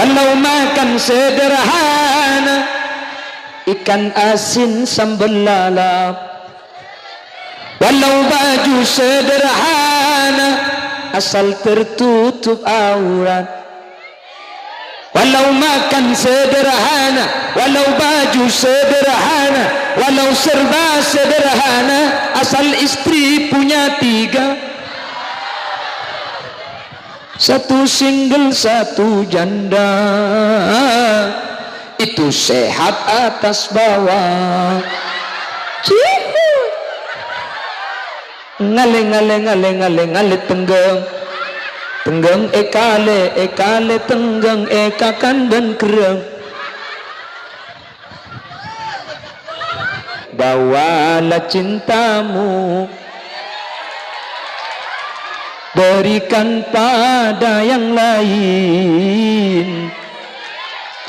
Walau makan sederhana, ikan asin sambal lalap. Walau baju sederhana, asal tertutup aurat. Walau makan sederhana, walau baju sederhana, walau serba sederhana, asal istri punya 3. Satu single, satu janda, itu sehat atas bawah. Cihu. Ngale ngale ngale ngale ngale tenggeng, tenggeng ekale tenggeng ekakan dan kereng. Bawalah cintamu, berikan pada yang lain.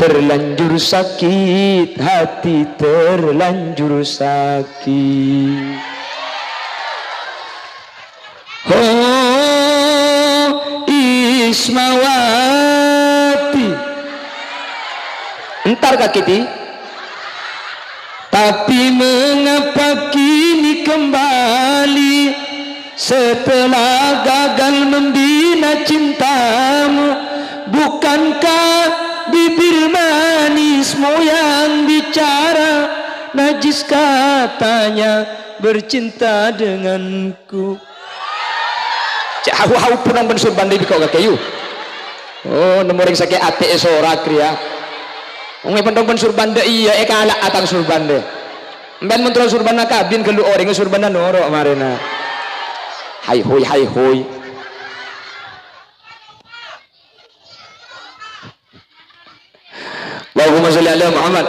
Terlanjur sakit hati, terlanjur sakit. Oh Ismawati, entar Kak Kiti. Tapi mengapa kini kembali setelah gagal membina cintamu? Bukankah bibir manismu yang bicara, najis katanya bercinta denganku. Cak hau punang ben surban deui kau kayu. Oh nomor yang sakit ate sora kriya. Wong pendong ben surban de iya kala atang surban de. Mben mentro surban kabin kelu orang surban noro marena. Hai hoi hai hoi. Allahumma shalli ala Muhammad.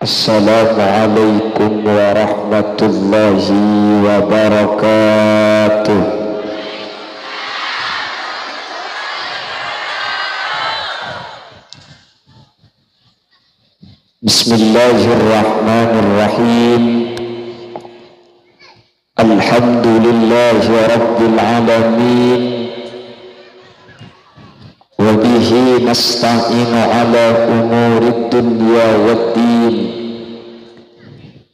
Assalamualaikum warahmatullahi wabarakatuh. Bismillahirrahmanirrahim. Alhamdulillahi rabbil alamin. Wabihi nasta'inu ala umurid dunya waddin.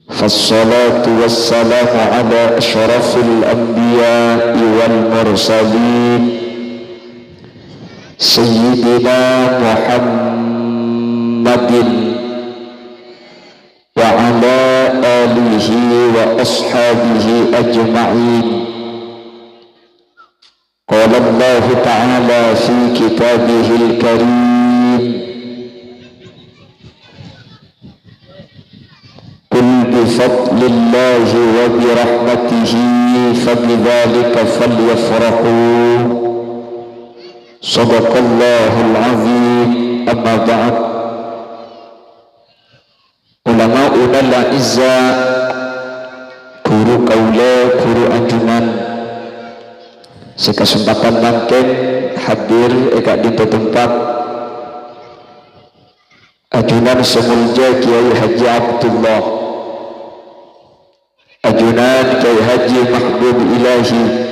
Fassalatu wassalamu ala ashrafil anbiya'i wal mursalin Sayyidina Muhammadin wa ala alihi wa ashabihi ajma'in. قال الله تعالى في كتابه الكريم قل بفضل الله وبرحمته فبذلك فليفرحوا صدق الله العظيم. أما بعد. Ulama'una al-izza, guru kaula, guru anjuman, sekesempatan mangken hadir eka di tempat ajunan semulja Kiai Haji Abdullah, ajunan Kiai Haji Mahbub Ilahi,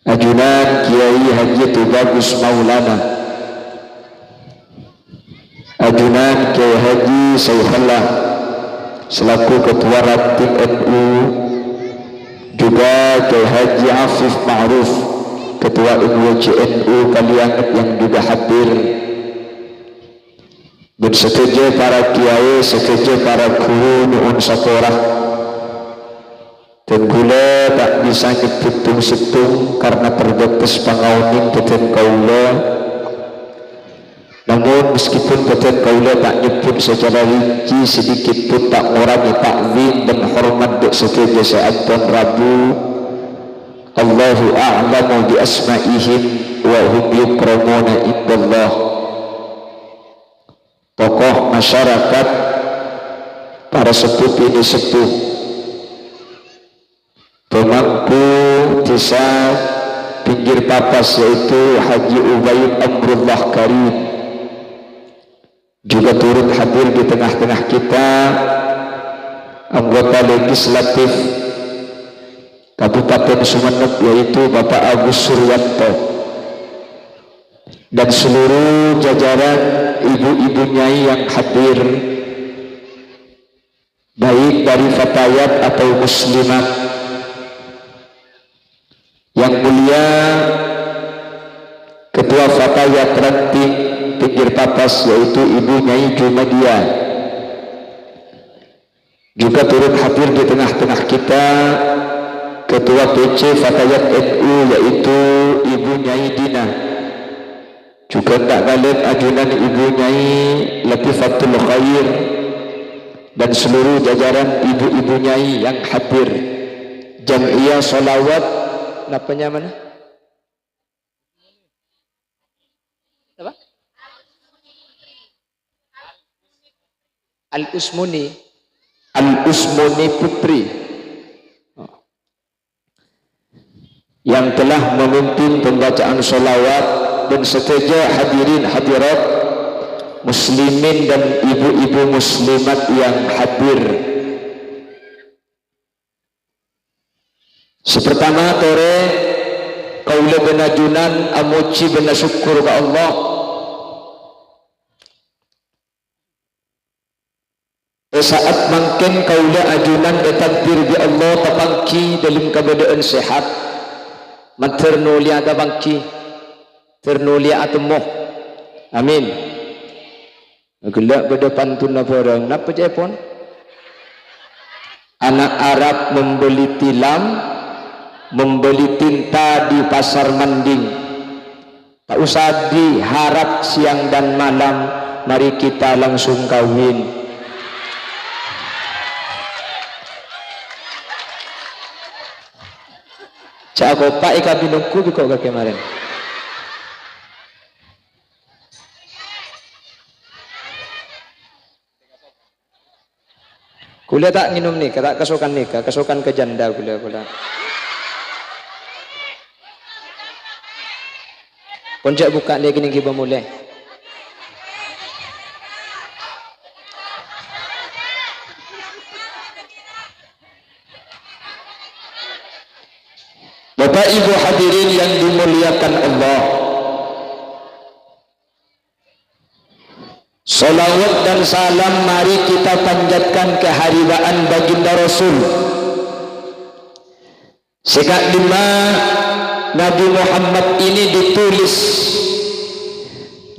ajunan Kiai Haji Tubagus Maulana, ajunan Kiai Haji Saifullah selaku ketua Ratib NU, juga Kiai Haji Afif Ma'ruf ketua NU Kalianget yang juga hadir, dan sekeje para kiai, sekeje para guru nuhun satorah. Dan gula tak bisa nyebutung setung karena terbatas pangauning beten kaula. Namun meskipun beten kaula tak nyebut secara rinci sedikit pun tak ngurangi takzim dan hormat dek sekeje seanton Rabu. Allahu a'lamu bi asma'ihim wa hum yukramuna indallah. Tokoh masyarakat, para sepuh ini sepuh, pemangku desa pinggir papas yaitu Haji Ubaid Amrullah Allah Karim. Juga turut hadir di tengah-tengah kita anggota legislatif Kabupaten Sumeneb, yaitu Bapak Agus Suryanto, dan seluruh jajaran ibu-ibu nyai yang hadir, baik dari fatayat atau muslimat. Yang mulia Ketua Fatayat Ranting Pinggir Patas, yaitu Ibu Nyai Jumadia, juga turut hadir di tengah-tengah kita Ketua PC Fatayat NU, yaitu Ibu Nyai Dina. Juga tak galib ajunan Ibu Nyai Latifatul Khair dan seluruh jajaran ibu-ibu nyai yang hadir. Jam'iyah Sholawat napanya mana? Apa? Al-Usmuni Putri yang telah memimpin pembacaan sholawat, dan sekeja hadirin hadirat muslimin dan ibu-ibu muslimat yang hadir. Sepertama tore kaula benajunan amuci bena syukur ke Allah saat mangken kaula ajunan betakbir bi Allah tapangki dalam keadaan sehat maternulia ada bangki ternulia atemoh amin. Gelak pada pantun orang napa jepon anak Arab membeli tilam, membeli tinta di pasar Manding, tak usah diharap siang dan malam, mari kita langsung kawin. Cak aku pak ika binungku biko ke kemarin. Kuliah tak minum nikah, tak kesukaan nikah, kesukaan ke janda kuliah. Konjak buka dia gini kiba mulai. Bapak Ibu hadirin yang dimuliakan Allah, salawat dan salam mari kita panjatkan keharibaan baginda Rasul. Sekak lima Nabi Muhammad ini ditulis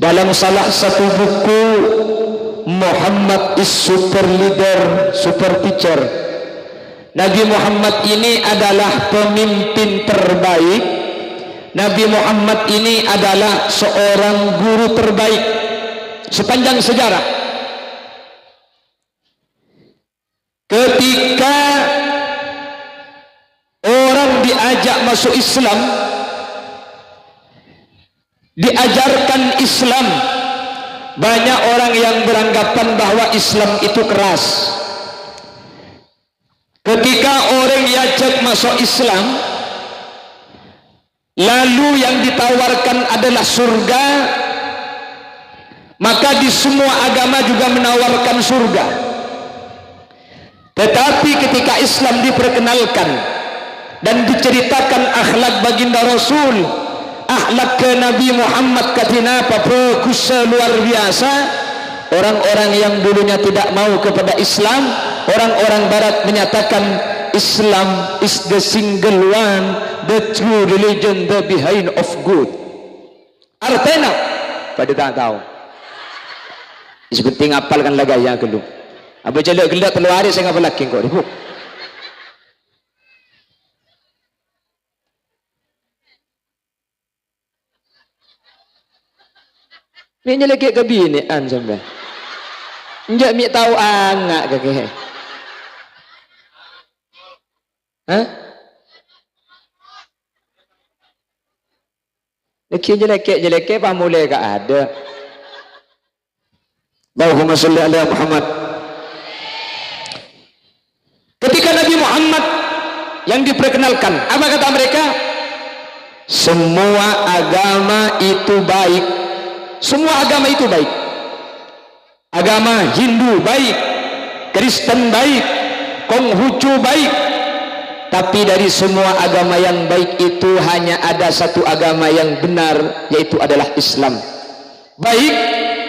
dalam salah satu buku, Muhammad is super leader, super teacher. Nabi Muhammad ini adalah pemimpin terbaik. Nabi Muhammad ini adalah seorang guru terbaik sepanjang sejarah. Ketika orang diajak masuk Islam, diajarkan Islam, banyak orang yang beranggapan bahwa Islam itu keras. Ketika orang diajak masuk Islam, lalu yang ditawarkan adalah surga, maka di semua agama juga menawarkan surga. Tetapi ketika Islam diperkenalkan dan diceritakan akhlak baginda Rasul, akhlak ke Nabi Muhammad katina paprokusa luar biasa, orang-orang yang dulunya tidak mau kepada Islam, orang-orang barat menyatakan Islam is the single one, the true religion, the behind of good. Artinya pada tak tahu. Sepenting apalkan lagi yang kedua. Apa jelek gelak telur hari saya ngapa lagi kau ribut. Ni jelek ke bini an sampai. Enjak mi tahu anak ke. Hah? Leki jelek pamule ka ada. Allahumma sholli ala Muhammad. Ketika Nabi Muhammad yang diperkenalkan, apa kata mereka? Semua agama itu baik Semua agama itu baik. Agama Hindu baik, Kristen baik, Konghucu baik. Tapi dari semua agama yang baik itu hanya ada satu agama yang benar, yaitu adalah Islam. Baik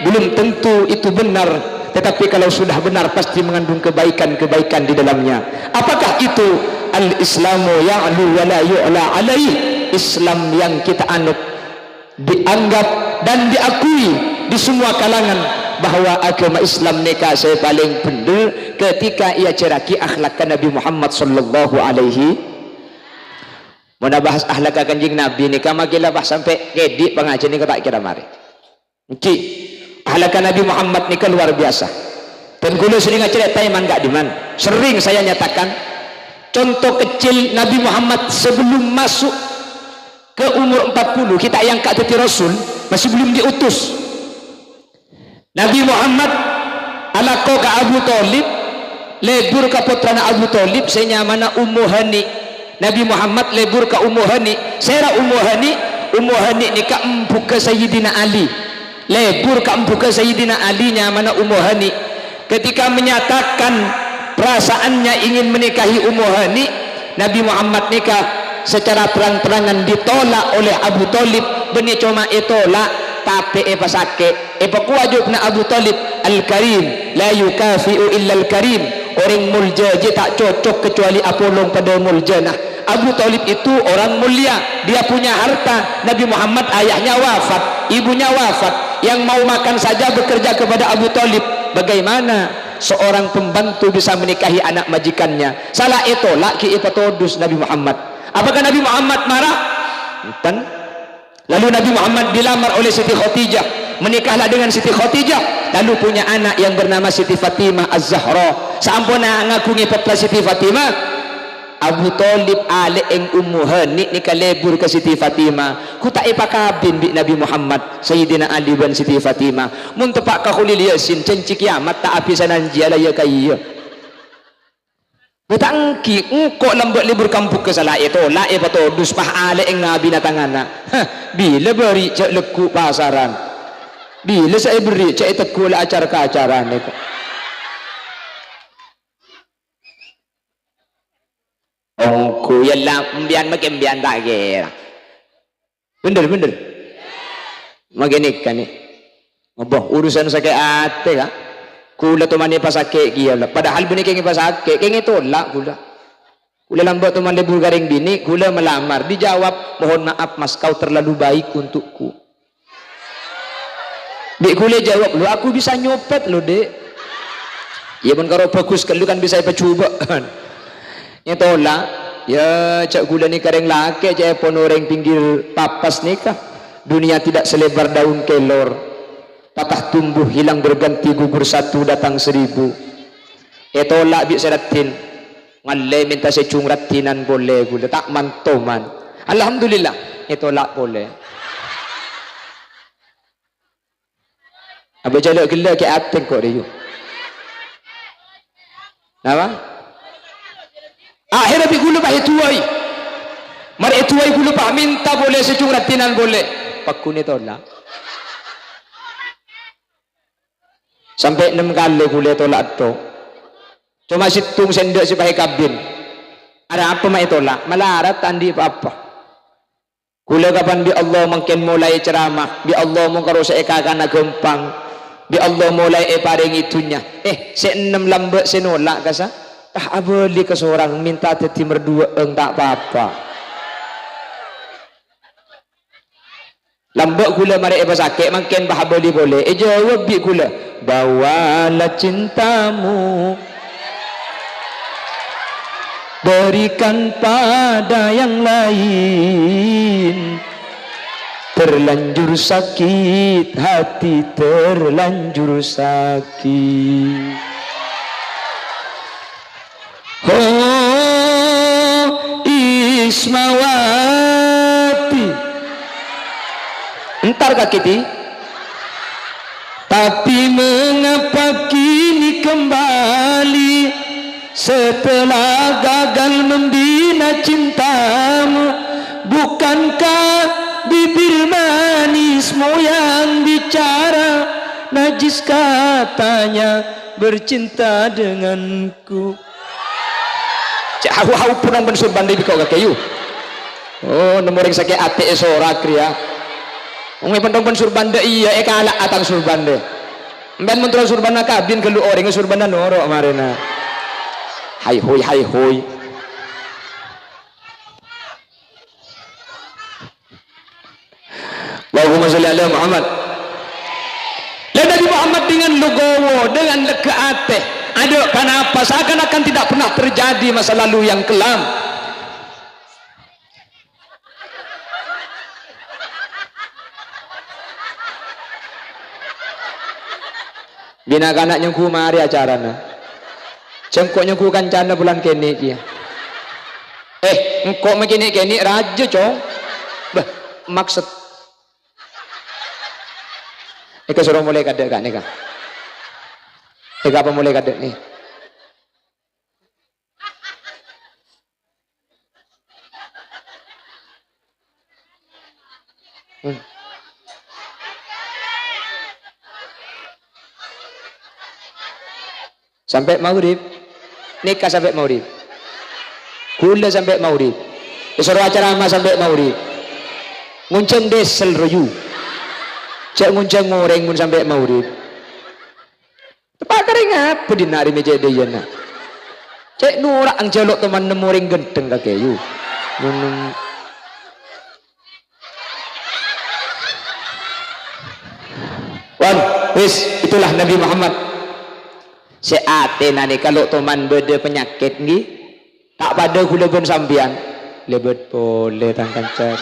belum tentu itu benar, tetapi kalau sudah benar pasti mengandung kebaikan-kebaikan di dalamnya. Apakah itu? Al-Islamu ya'lu wa la yu'la alaih. Islam yang kita anut, dianggap dan diakui di semua kalangan bahwa agama Islam mereka saya paling benar ketika ia ceraki akhlak Nabi Muhammad sallallahu alaihi. Mana bahas akhlak kanjeng Nabi ni kama gila bah sampai kedi pengajian ni tak kira mari. Ci akhlak Nabi Muhammad ni kan luar biasa. Dan kula sering cerita iman gak diman. Sering saya nyatakan contoh kecil Nabi Muhammad sebelum masuk ke umur 40 kita yang kak jadi Rasul, masih belum diutus. Nabi Muhammad alako ke Abu Talib, lebur ke putrana Abu Talib, saya mana Ummu Hani. Nabi Muhammad lebur ke Ummu Hani, saya Ummu Hani ni ke empu ke Sayyidina Ali, lebur ke empu ke Sayyidina Ali mana Ummu Hani. Ketika menyatakan perasaannya ingin menikahi Ummu Hani, Nabi Muhammad nikah secara terang-terangan ditolak oleh Abu Talib. Benih cuma itolak tapi pasake pakuwajib na Abu Talib Al-Karim la yukafi'u illa Al-Karim. Orang mulja je tak cocok kecuali apolong pada muljana. Abu Talib itu orang mulia, dia punya harta. Nabi Muhammad ayahnya wafat, ibunya wafat, yang mau makan saja bekerja kepada Abu Talib. Bagaimana seorang pembantu bisa menikahi anak majikannya? Salah itolak ki ipatodus Nabi Muhammad. Apakah Nabi Muhammad marah? Bukan. Lalu Nabi Muhammad dilamar oleh Siti Khadijah, menikahlah dengan Siti Khadijah, lalu punya anak yang bernama Siti Fatimah Az-Zahra. Sampuna ngakungi petla Siti Fatimah, Abu Talib ale eng Ummu Hani nikah lebur ke Siti Fatimah. Ku tak ipakabin bi Nabi Muhammad Sayyidina Ali dan Siti Fatimah. Mun tepak ka khulil yasin cenci kiamat tak api sanan jala ya kayya. Betangki engkau lembut libur kampung ke salah itu lah ipatodus pah ale eng Nabi natangana. Bila beri cek leku pasaran, bila saya beri cek teku lah acara ke acara ni. Ongku ya lah mbian makin mbian tak kira. Bener makin ikan ni. Abah urusan sakit hati kah? Kula tu mani pasake kia lah. Padahal bini kengi pasake, kengi tolak kula. Kula lambat tu mani lebur garing bini, kula melamar. Dijawab, mohon maaf mas, kau terlalu baik untukku. Dek kula jawab, lu aku bisa nyopet lu dek. Ya pun kalau bagus kan lu kan bisa coba kan. Yang tolak, ya cak kula ni kareng laki, cak pon orang pinggir papas nikah. Dunia tidak selebar daun kelor. Patah tumbuh hilang berganti, gugur satu datang 1000. Tolak bi seratin ngalle minta secung ratinan boleh gula tak mantoman. Alhamdulillah tolak boleh. Apa jaluk gila ke ateng kok dia. Apa? Akhirnya bi gula bah tuai. Mari tuai gula bah minta boleh secung ratinan boleh. Pakune tolak. Sampai 6 kali kuliah tolak tu. Cuma situng sendok si pakai kabin. Ada apa mak tolak? Malarat tandi apa? Kuliah kapan bi Allah makin mulai ceramah, bi Allah mengkaro seeka kana gempang, bi Allah mulai paring itunya. Se 6 lambat senolak kasa. Tak abeli ke seorang minta teti merdua tak apa-apa. Lambat gula mari sakit makin bahabeli boleh. Jawab bi gula. Bawalah cintamu, berikan pada yang lain. Terlanjur sakit hati, terlanjur sakit. Oh Ismawati, entar kakiti. Tapi mengapa kini kembali setelah gagal membina cintamu? Bukankah bibir bibir manismu yang bicara, najis katanya bercinta denganku. Cek hau-hau punang ben surban deui kok kayu. Oh, nomor yang sakit ate esora kriya. Wong pendong ben surban de iya kala atang surban de. Mben mentro surban kabin kelu orang surban noro marena. Hai hoi. Allahumma sholli ala Muhammad. Dan Nabi Muhammad dengan legowo, dengan lega hati. Aduh, kenapa seakan-akan tidak pernah terjadi masa lalu yang kelam. Bina kanak nyengku mari acarana. Cengkok nyengku kancana bulan kene dia. Engkau begini kene raja cong. Bah, maksud. Ika suruh mulai kadek kan nika. Ika apa mulai kadek nih? Sampai maghrib, nikah sampai maghrib, kula sampai maghrib, disuruh acara ama sampai maghrib, ngunceng desel royu, cek ngunceng ngoreng mun sampai maghrib, tepat kering apa di nari meja dia nak, cek nurak ang celok teman nemoreng genteng kakeyu, wan, wis itulah Nabi Muhammad. Seate nani kalau teman beda penyakit ni tak pada gula ben sambian lebet boleh tangkan cek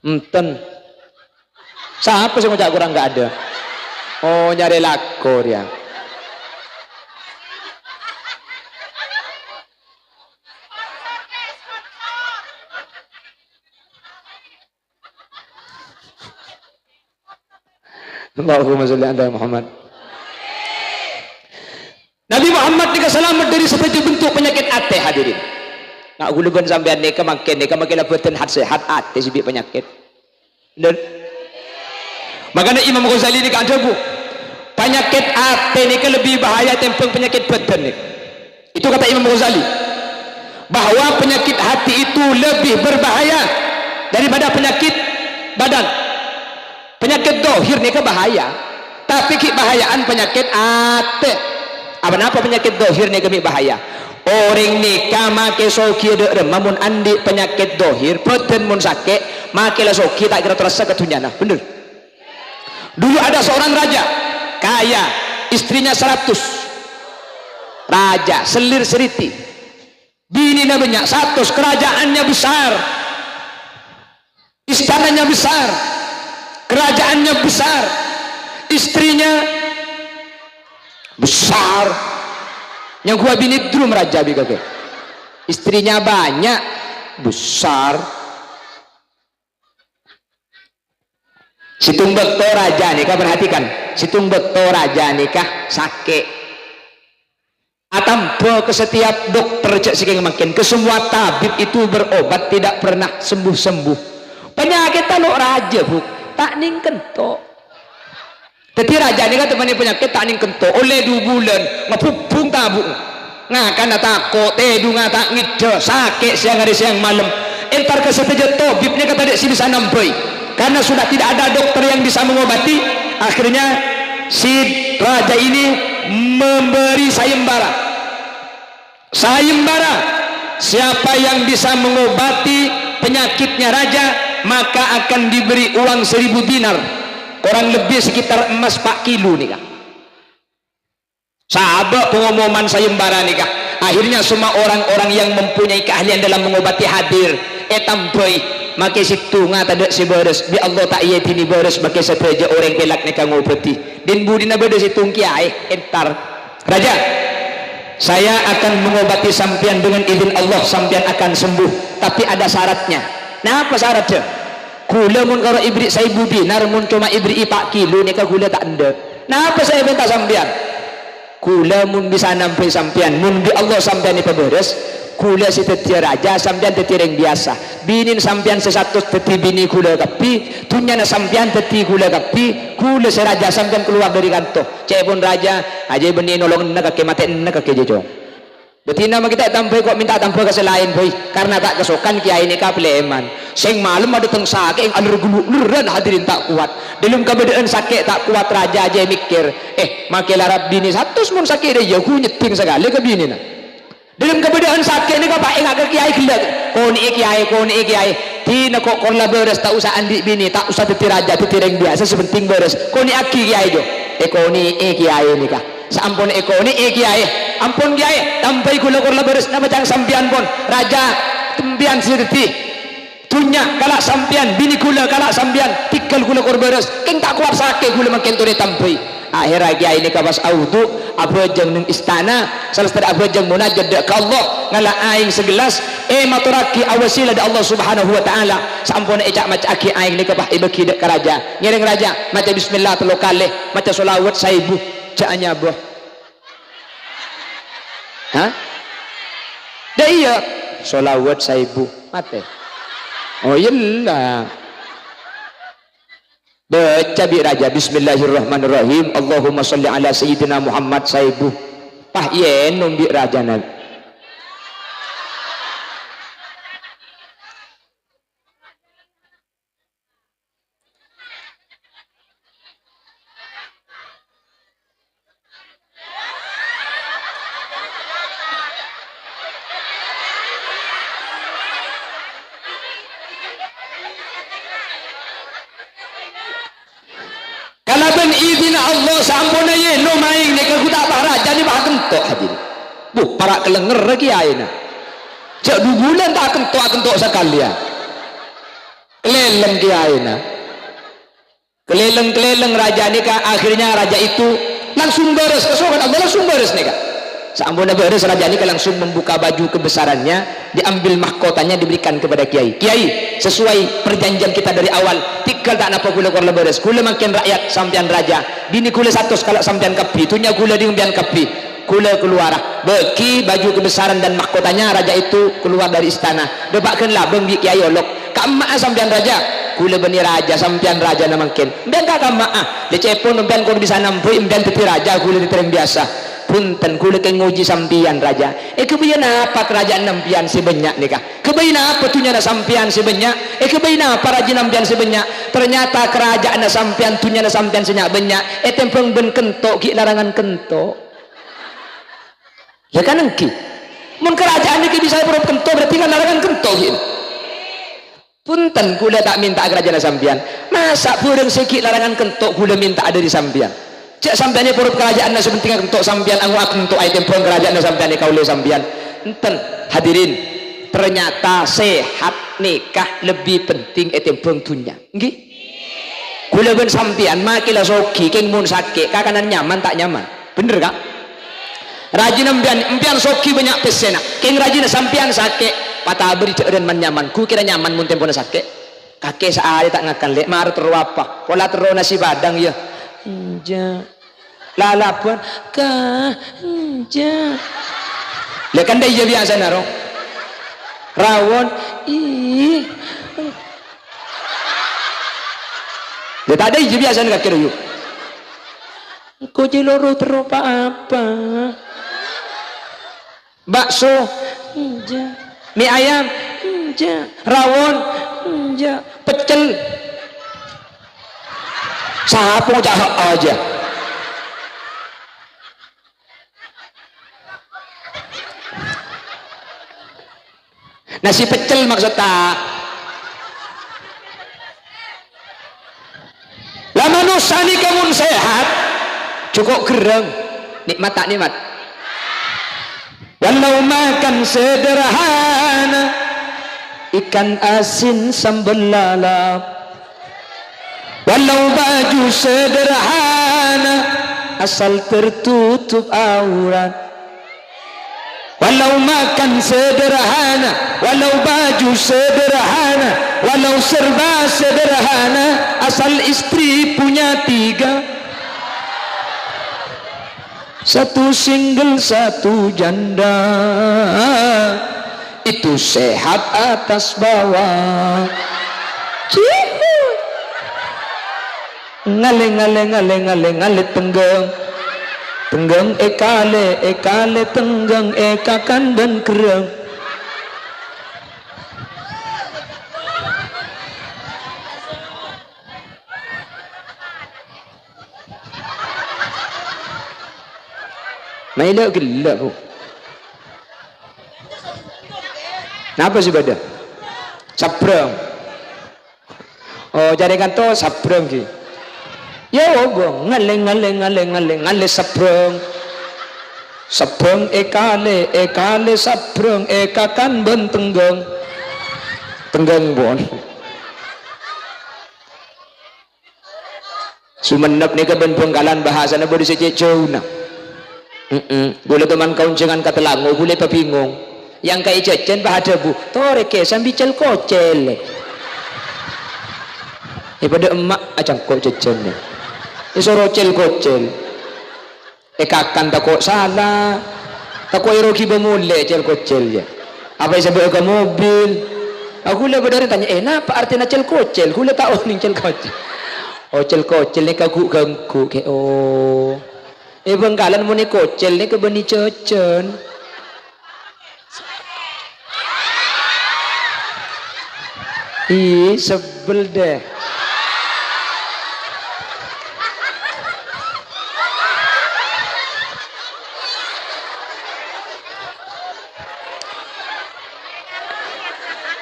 enten siapa sih ngajak kurang nggak ada. Oh, nyari lakor ya. Allahumma sholli ala Muhammad. Nabi Muhammad juga selamat dari seperti bentuk penyakit ate hadirin. Nak guluban sampean nika makin labutan sehat ate sibik penyakit. Dan makanya Imam Ghazali ini ada bu penyakit hati ini lebih bahaya tempeng penyakit badan ini. Itu kata Imam Ghazali bahwa penyakit hati itu lebih berbahaya daripada penyakit badan. Penyakit dohir ini bahaya, tapi bahayaan penyakit hati. Apa penyakit dohir ini kami bahaya? Orang nikah make soki mamun andi penyakit dohir badan mun sakit make lah soki tak kira terasa ketunyana. Bener. Dulu ada seorang raja kaya, istrinya 100, raja selir seriti, bininya banyak 100, kerajaannya besar, istananya besar, kerajaannya besar, istrinya besar, yang gua bini dulu raja bikake, istrinya banyak, besar. Situng bekto raja nikah, perhatikan, situng bekto raja nikah sakit atampo ke setiap dokter cek sikeng makin ke semua tabib itu berobat tidak pernah sembuh-sembuh penyakit tanuk raja bu tak ning kento. Jadi raja nikah temannya penyakit tak ning kento oleh 2 bulan ngepupung tabu ngakan takut tedu ngata ngide sakit siang hari siang malam entar ke setiap tabibnya kata dek sini sana nampai karena sudah tidak ada dokter yang bisa mengobati. Akhirnya si raja ini memberi sayembara. Siapa yang bisa mengobati penyakitnya raja maka akan diberi uang 1000 dinar, kurang lebih sekitar emas 4 kilo nih kak. Sahabat pengumuman sayembara nih kak. Akhirnya semua orang-orang yang mempunyai keahlian dalam mengobati hadir etamboy maka situ ngata dek si beres bi Allah tak iya tini beres maka saja orang pelak nika ngobati din budina beres situ kiai entar raja saya akan mengobati sampian dengan izin Allah, sampian akan sembuh tapi ada syaratnya Napa syarat dia? Kula mun karo ibri 1000 dinar mun cuma ibri 4 kilo nika kula tak ndek. Napa saya minta sampean? Kula mun bisa nampai sampean, mun di Allah sampean ni peberes, kula si teti raja sampean teti reng biasa. Binin sampean sesatu teti bini kula kapi, tunya na sampean teti kula kapi, kula si raja sampean keluar dari kantor. Cek pun raja, aja benih nolong na kake mate na kake jejong. Betina mah kita tampai kok minta tampai ke selain boy, karena tak kesokan kiai ini kapleman. Seng malam ada teng sakit, alur guluran hadirin tak kuat. Dalam keadaan sakit tak kuat raja aja mikir, makai larap bini satu mun sakit dia aku nyeting sekali ke bini na. Dalam keadaan sakit ni kau pakai ngak ke kiai gelak, kau ni kiai, tina kok korla beres tak usah andi bini, tak usah teti raja teti reng biasa sepenting beres. Kau ni aki kiai jo, kau ni kiai ni kah? Sampun eko ni kiai, ampun kiai, tampai kula korla beres nama jangan sampian pun raja tembian sirti. Tunya kalak sampian bini kula kalak sampian tikal kula kor beres keng tak kuat sakit kula makin tu tampai akhirnya kiai ni kawas audu apa jeng neng istana selesai apa jeng munajat ke Allah ngala aing segelas maturaki awasila da Allah subhanahu wa ta'ala sampun ecak maca aki aing ni kapah ibeki dek raja ngiring raja maca bismillah telu kali maca solawat 1000 caknya boh ha dah iya solawat 1000 mate. Oh iyalah. Baca bi raja bismillahirrahmanirrahim. Allahumma sholli ala sayyidina Muhammad 1000. Pah yen bi raja nabi. Kalaban izin Allah sampun ye no maing nek aku tak raja ni bah kentok hadir. Buh para kelenger lagi aina. Cak 2 bulan tak kentok sekalian. Keleleng ki aina. Keleleng raja ni ka akhirnya raja itu langsung beres kesokan Allah langsung beres ni ka. Sampun beres raja ni langsung membuka baju kebesarannya, diambil mahkotanya diberikan kepada kiai. Kiai, sesuai perjanjian kita dari awal, tikal tak napa kula korla beres. Kula makin rakyat sampean raja. Bini kula 100 kalau sampean kapi, tunya kula diumbian kapi. Kula keluar, beki baju kebesaran dan mahkotanya raja itu keluar dari istana. Debakkanlah bengbi kiai olok. Kamma sampean raja. Kula beni raja sampean raja na makin. Mbian ka kamma. Lecepon mbian kor bisa nampui mbian teti raja kula ditereng biasa. Punten kula ke nguji sampian raja kebayan apa kerajaan nampian si banyak nikah kebayan apa tunya na sampian si banyak kebayan apa raja nampian si banyak ternyata kerajaan na sampian tunya na sampian senyak banyak tempeng ben kentok ki larangan kentok ya kan engki mun kerajaan ini bisa berop kentok berarti kan larangan kentok ki punten kula tak minta kerajaan na sampian masa pureng sikit larangan kentok kula minta ada di sampian. Cek sampean perut kerajaan na sepenting untuk sampean angu untuk item pun kerajaan na sampean kaule sampean enten hadirin ternyata sehat nikah lebih penting item pun dunya nggih kula ben sampean makilah soki keng mun sakit kakanan nyaman tak nyaman bener kak rajin empian soki banyak pesena keng rajin sampean sakit patah beri cek dan man nyaman ku kira nyaman mun tempona sakit kakek saari tak ngakan lek mar terus apa pola terus nasi badang ya ja lalapuan ka ja lekan dai biasa naro rawon ih le tadi biasa nak kira yuk ko jeloro teropa apa bakso ja mie ayam ja rawon ja pecel sapung cahak aja nasi pecel maksud tak lama nusani kamu sehat cukup gereng nikmat tak nikmat walau makan sederhana ikan asin sambal lalap walau baju sederhana asal tertutup aurat walau makan sederhana walau baju sederhana walau serba sederhana, asal istri punya 3, satu single satu janda, itu sehat atas bawah. Ngale ngale ngale ngale ngale tenggeng tenggeng ekale ekale tenggeng ekakan dan kereng. Maila gila bu. Napa sih bada? Sabrang. Oh jadi kan to sabrang ki. Ya ogo ngale ngale ngale ngale ngale sabrang. Sabrang ekale ekale sabrang ekakan ben tenggeng. Tenggeng bon. Sumenep ni ke ben Bengkalan bahasa na boleh sececau na. Boleh teman kau jangan kata langu boleh bingung yang kayak jajan bahada bu toreke sambil cel kocel pada emak acang kok jajan ni isoro cel kocel kakan tak kok salah tak kok eroki bemule cel kocel ya apa yang sebab ke mobil aku lah berdari tanya apa artinya cel kocel aku lah tahu nih cel kocel oh cel kocel ni kagu ganggu ke oh Bengkalan mau ni kocel ni ke beni cecen. Ih sebel deh.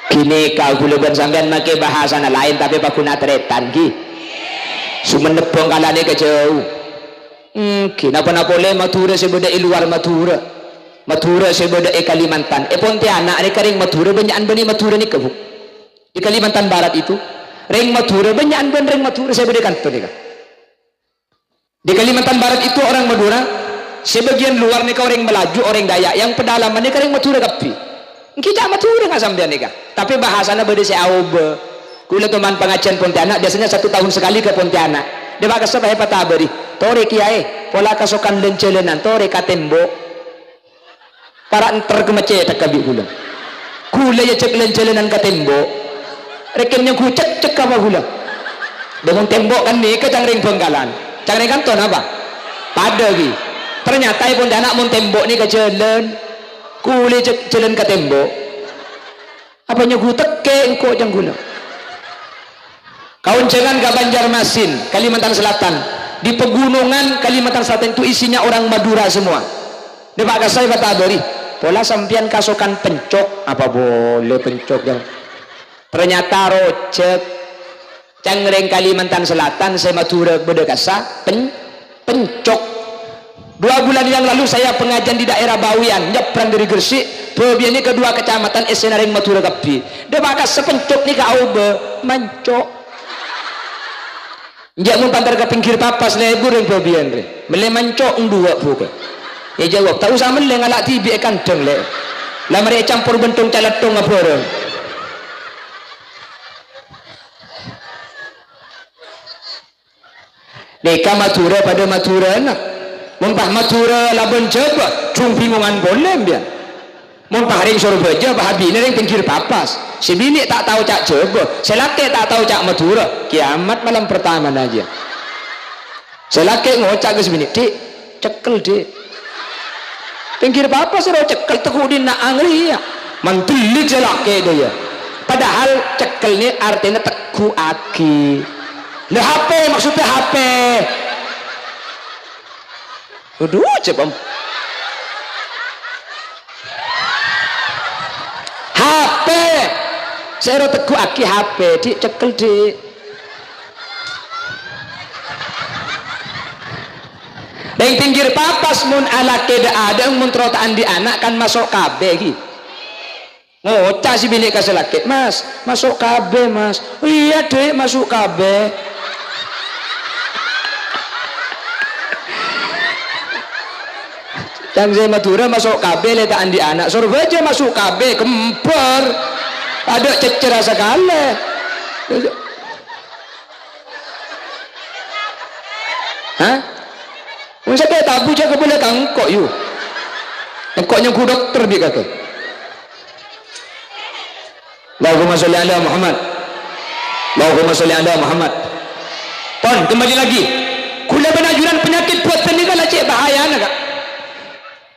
Kini kau gula sampean make bahasa lain tapi pakuna teretan ki. Sumenep Bengkalan ni kejauh. Kenapa boleh Madura sebeda luar Madura Madura sebeda Kalimantan Pontianak ni kering Madura banyakan bani Madura ni kebuk di Kalimantan Barat itu ring Madura banyakan bani ring Madura sebeda kantor ni di Kalimantan Barat itu orang Madura sebagian luar ni kau orang Melaju orang Dayak yang pedalaman ni kering Madura kapi kita Madura nggak sambil ni tapi bahasanya beda seaube kula teman pengajian Pontianak biasanya 1 tahun sekali ke Pontianak dia bakal sampai patah beri tore kiai pola kasokan lencelenan tore katembo para enter kemece tak kabi gula gula ya cek lencelenan katembo rekennya ku cek apa gula bangun tembok kan nih ke cangring Bengkalan cangring kanton apa pada gi ternyata pun anak mun tembok nih ke jalan gula cek jalan katembo apanya ku teke engkau jang gula kawan jangan ke Banjarmasin Kalimantan Selatan di pegunungan Kalimantan Selatan itu isinya orang Madura semua dia pakai saya kata beri pola sampian kasokan pencok apa boleh pencok yang ternyata rocek cangring Kalimantan Selatan saya Madura berdekasa pencok 2 bulan yang lalu saya pengajian di daerah Bawian nyebrang dari Gresik ini kedua kecamatan Esenaring Madura Kapi dia pakai sepencok nih kau mencok dia mau pantar ke pinggir papas lebur yang babian re mele mancok dua bukan ya jawab tak usah mele ngalak tibi kandeng le lah mereka campur bentung caletong apa orang deka Madura pada Madura nak mumpah Madura Labuan Jawa cung bingungan boleh biar mumpah ring Surabaya bahabi ring pinggir papas si bini tak tahu cak Jawa selake tak tahu cak Madura kiamat malam pertama aja selake ngocak ke sebini dik cekel dik pinggir papas suruh cekel tekudin nak angri ya mantelik selake dia padahal cekel ni artinya teku aki le HP maksudnya HP aduh coba HP saya teku aki HP di cekel di yang pinggir papas mun ala keda ada mun trotaan di anak kan masuk KB ki ngocak si bilik kaselake mas masuk KB mas oh, iya dek masuk KB yang saya Madura masuk KB letaan di anak Surabaya masuk KB kemper ada cecera sekali. Hah? Masa dia tabu jaga boleh kangkok you. Engkoknya ku dokter dia kata. Allahumma sholli ala Muhammad. Allahumma sholli ala Muhammad. Ton kembali lagi. Kula benajuran penyakit buat peninggal cek bahaya nak.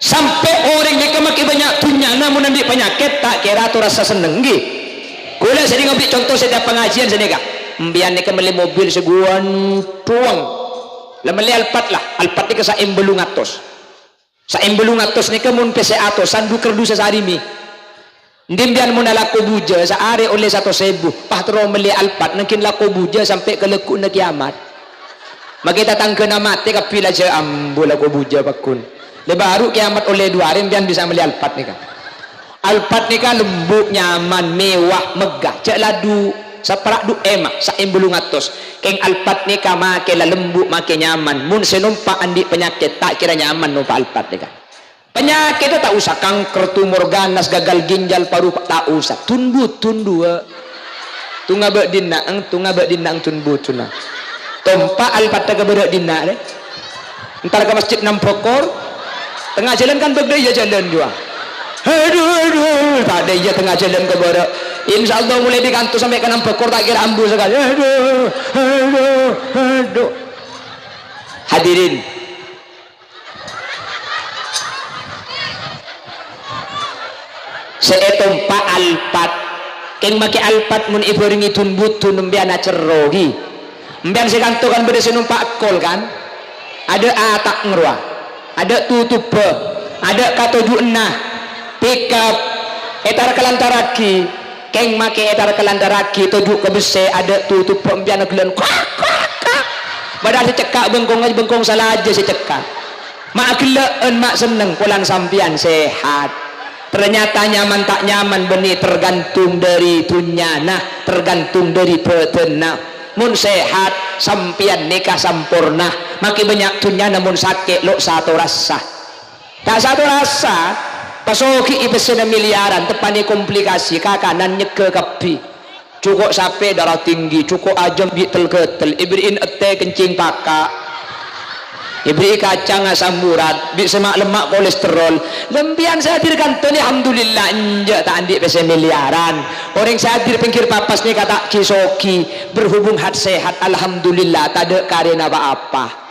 Sampai orang ni kemakin banyak tunya namun nanti penyakit tak kira tu rasa seneng gi. Kula sering ambil contoh setiap pengajian senega. Mbian ni kembali mobil seguan tuang. Lemeli alpat lah. Alpat ni ke saim belungatos. Saim belungatos ni ke mun PCA to sandu kerdu sesarimi. Ndimbian mun laku buja sehari oleh 1.000. Pahtro meli alpat mungkin laku buja sampai ke lekuk na kiamat. Makita tangke na mati kapila je ambo laku buja pakun. Le baru kiamat oleh 2 hari mbian bisa meli alpat ni kan. Alpat ni kan lembut, nyaman, mewah, megah. Cek ladu seperak du emak saim belungatos. Keng alpat ni kan make la lembut, make nyaman. Mun senumpak andi penyakit tak kira nyaman numpak alpat ni kan. Penyakit itu tak usah kanker, tumor ganas, gagal ginjal, paru tak usah. Tundu tunga bek dinang tunbu tuna. Tompa alpat tak berdek dina deh. Entar ke masjid Nampokor, tengah jalan kan berdaya jalan juga. Aduh, tak ada ya tengah jalan ke berdek. Insya Allah mulai di kantor sampai ke Nampokor tak kira ambu sekali. Aduh. Hadirin. Seetompa alpat keng make alpat mun ibu ringi tunbutun mbiana cerogi mbian sekantokan beda senumpak kol kan ada atak ngerwa ada tutup ada katoju enah pickup etar kelantaraki keng make etar kelantaraki toju kebese ada tutup mbiana gelan padahal secekak bengkong salah aja secekak mak geleen mak seneng pulang sampian sehat. Ternyata nyaman tak nyaman benih tergantung dari tunyana, tergantung dari petena. Mun sehat sampian nikah sampurna, makin banyak tunyana mun sakit lo satu rasa. Tak satu rasa, pasoki ibesena miliaran tepani komplikasi kakanan nyeke kapi. Cukup sape darah tinggi, cukup ajam bitel ketel, ibriin ete kencing pakak. Ibri kacang asam urat, bi semak lemak kolesterol. Lempian sadir kanton alhamdulillah enjak tak andik pesen miliaran. Orang sadir pinggir papas ni kata cisoki berhubung hat sehat alhamdulillah tak ada karena apa-apa.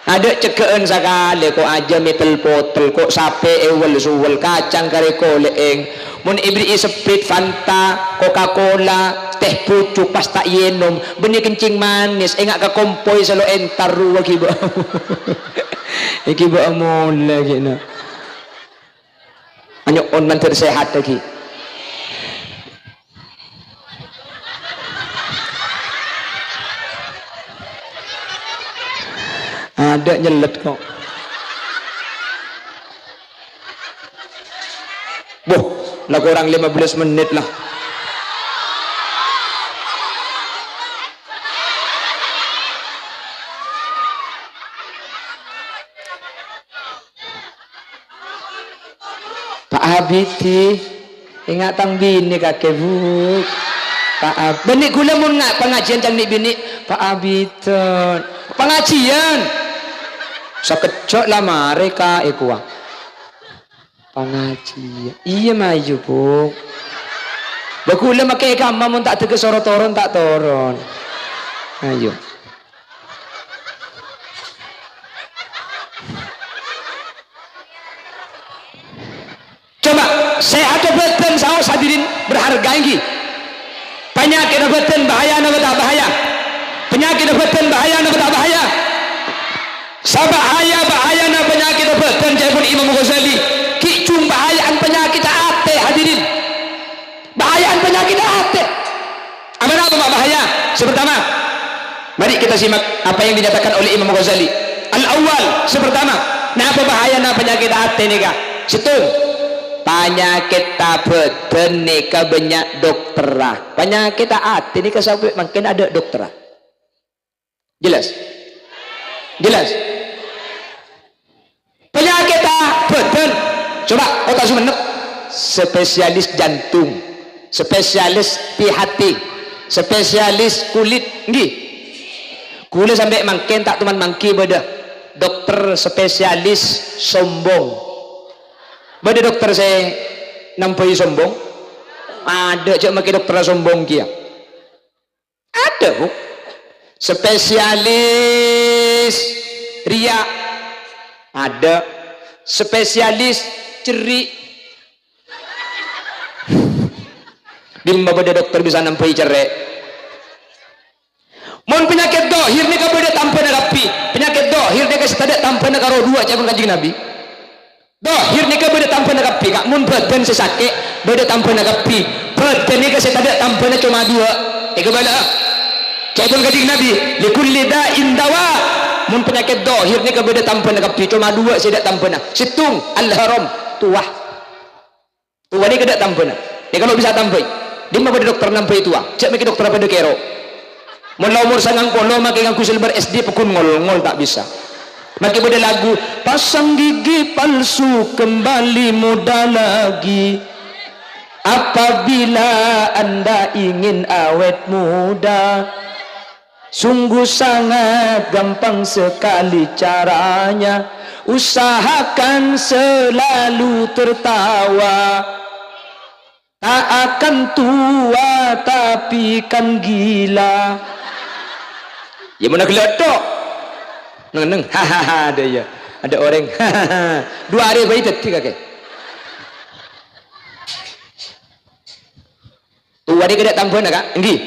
Ada cekean sekali kok aja metel potel kok sape ewel suwel kacang kare koleeng. Mun ibri seprit Fanta, Coca-Cola, teh pucuk pas tak yenom, benih kencing manis, engak ke kompoi selo entar ruwa kiba. Kiba amon lagi na. Anyok on man tersehat lagi. Ada nyelet kok. Boh, lah kurang 15 menit lah. Pak Habiti, ingat tang bini kakek bu. Pak Ab, benik gula mun nak pengajian cang bini. Pak Habiton, pengajian. Sekejap lah mereka ikuah. Pengajian iya maju bu bakula makai kamar mun tak tege soro toron tak toron ayo coba saya ada beten saus hadirin berharga ini penyakit beten bahaya atau tak bahaya penyakit beten bahaya atau tak bahaya sabahaya bahaya na penyakit beten jabun Imam Ghazali kicung bahayaan penyakit ate hadirin bahayaan penyakit ate apa bahaya sepertama mari kita simak apa yang dinyatakan oleh Imam Ghazali al-awwal sepertama nah apa bahaya na penyakit ate nih kak situng penyakit tabeten nih ka banyak dokterah penyakit ate nih ka sampai makin ada dokterah jelas penyakit tabeten coba otak sumenep spesialis jantung spesialis pi hati, spesialis kulit nggih. Kula sampai mangken tak teman mangki beda dokter spesialis sombong. Beda dokter saya nampai sombong. Ada cak make dokter sombong kia. Ada bu. Spesialis ria. Ada. Spesialis cerik. Bimba beda dokter bisa nampai cerai. Mon penyakit dohir ni kau beda tanpa nagapi. Penyakit dohir ni kasih tadak tanpa nagaro dua cakap kanjeng Nabi. Dohir ni kau beda tanpa nagapi. Kak mun badan sesakit beda tanpa nagapi. Badan ni kasih tadak tanpa na cuma dua. Ika bala. Cakap kanjeng Nabi. Likulli da'in dawa. Mun penyakit dohir ni kau beda tanpa nagapi. Cuma dua sedak tanpa na. Situng al-haram tuah. Tuah ni kedak tanpa na. Ni kalau bisa tampai. Dia mau dokter nampai tuah. Cak make dokter apa dekero. Mula umur sangang polo makin aku silbar SD pekun ngol tak bisa. Makin pada lagu pasang gigi palsu kembali muda lagi. Apabila anda ingin awet muda, sungguh sangat gampang sekali caranya. Usahakan selalu tertawa. Tak akan tua tapi kan gila. Ya mana geledok neng hahaha ada ya ada orang hahaha 2 hari bayi tadi kakek tua ni kedak tambahan kak enggih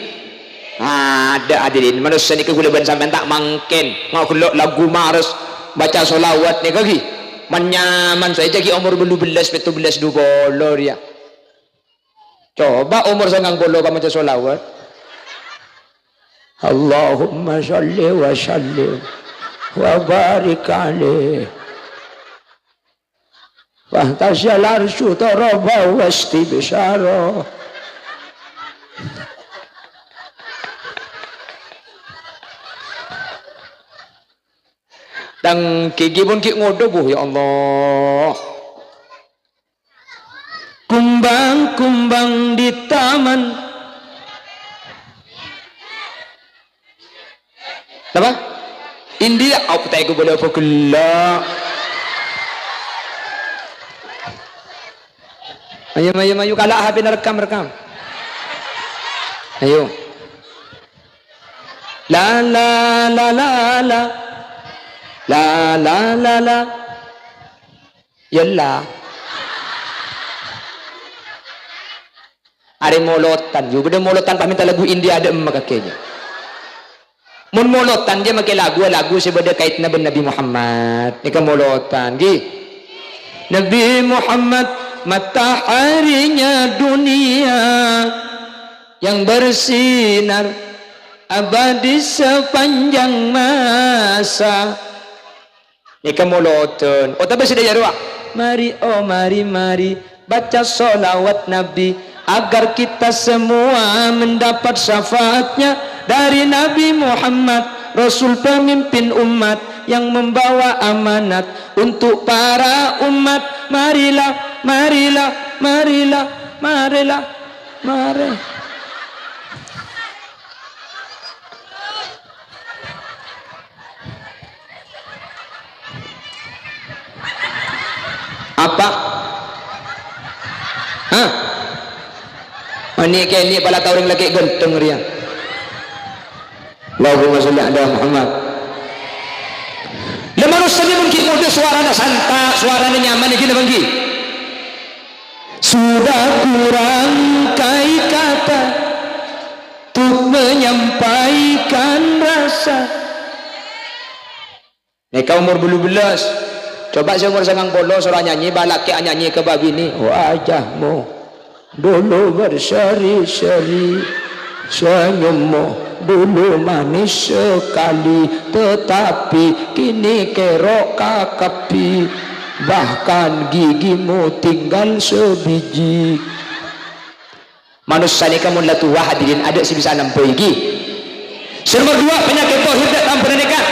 ada hadirin manusia ni kegulaban sampai tak mangken mau gelok lagu maros baca solawat ni kaki menyaman saya jadi umur belum belas betul belas 20 ya coba umur sangang polo kamu baca solawat Allahumma sholli wa sallim wa barik alaih wa tasyal arsyu taraba wa istibsyara. Dan kigibun ki ngodobuh ya Allah. Kumbang-kumbang di taman. Apa? India apa tak aku boleh apa gelak. Ayo kalak HP rekam. Ayo. La la la la la. La la la la. Yalla. Ada molotan, juga ada molotan pak minta lagu India ada emak kakeknya. Mun molotan dia pakai lagu sebeda kait Nabi Muhammad. Ini kan molotan. Nabi Muhammad mataharinya dunia yang bersinar abadi sepanjang masa. Ini kan molotan. Oh tapi sudah jarwa. Mari oh mari baca solawat Nabi agar kita semua mendapat syafaatnya dari Nabi Muhammad, Rasul pemimpin umat yang membawa amanat untuk para umat. Marilah apa? Hah? Ini kayak pala orang lagi genteng riang. Allahumma sholli ala Muhammad. Le manusia ni mungkin mode suaranya santai, suaranya nyaman iki bangki. Sudah kurang kai kata untuk menyampaikan rasa. Neka umur bulu belas. Coba seumur sangang polo suara nyanyi balak ke nyanyi ke babi ni. Wajahmu dulu berseri-seri, senyummu dulu manis sekali, tetapi kini kerok kakapi, bahkan gigimu tinggal sebiji. Manusia ni kamu lah tua hadirin ada si bisa nampai gigi. Nomor 2 penyakit tohid tak tanpa nikah.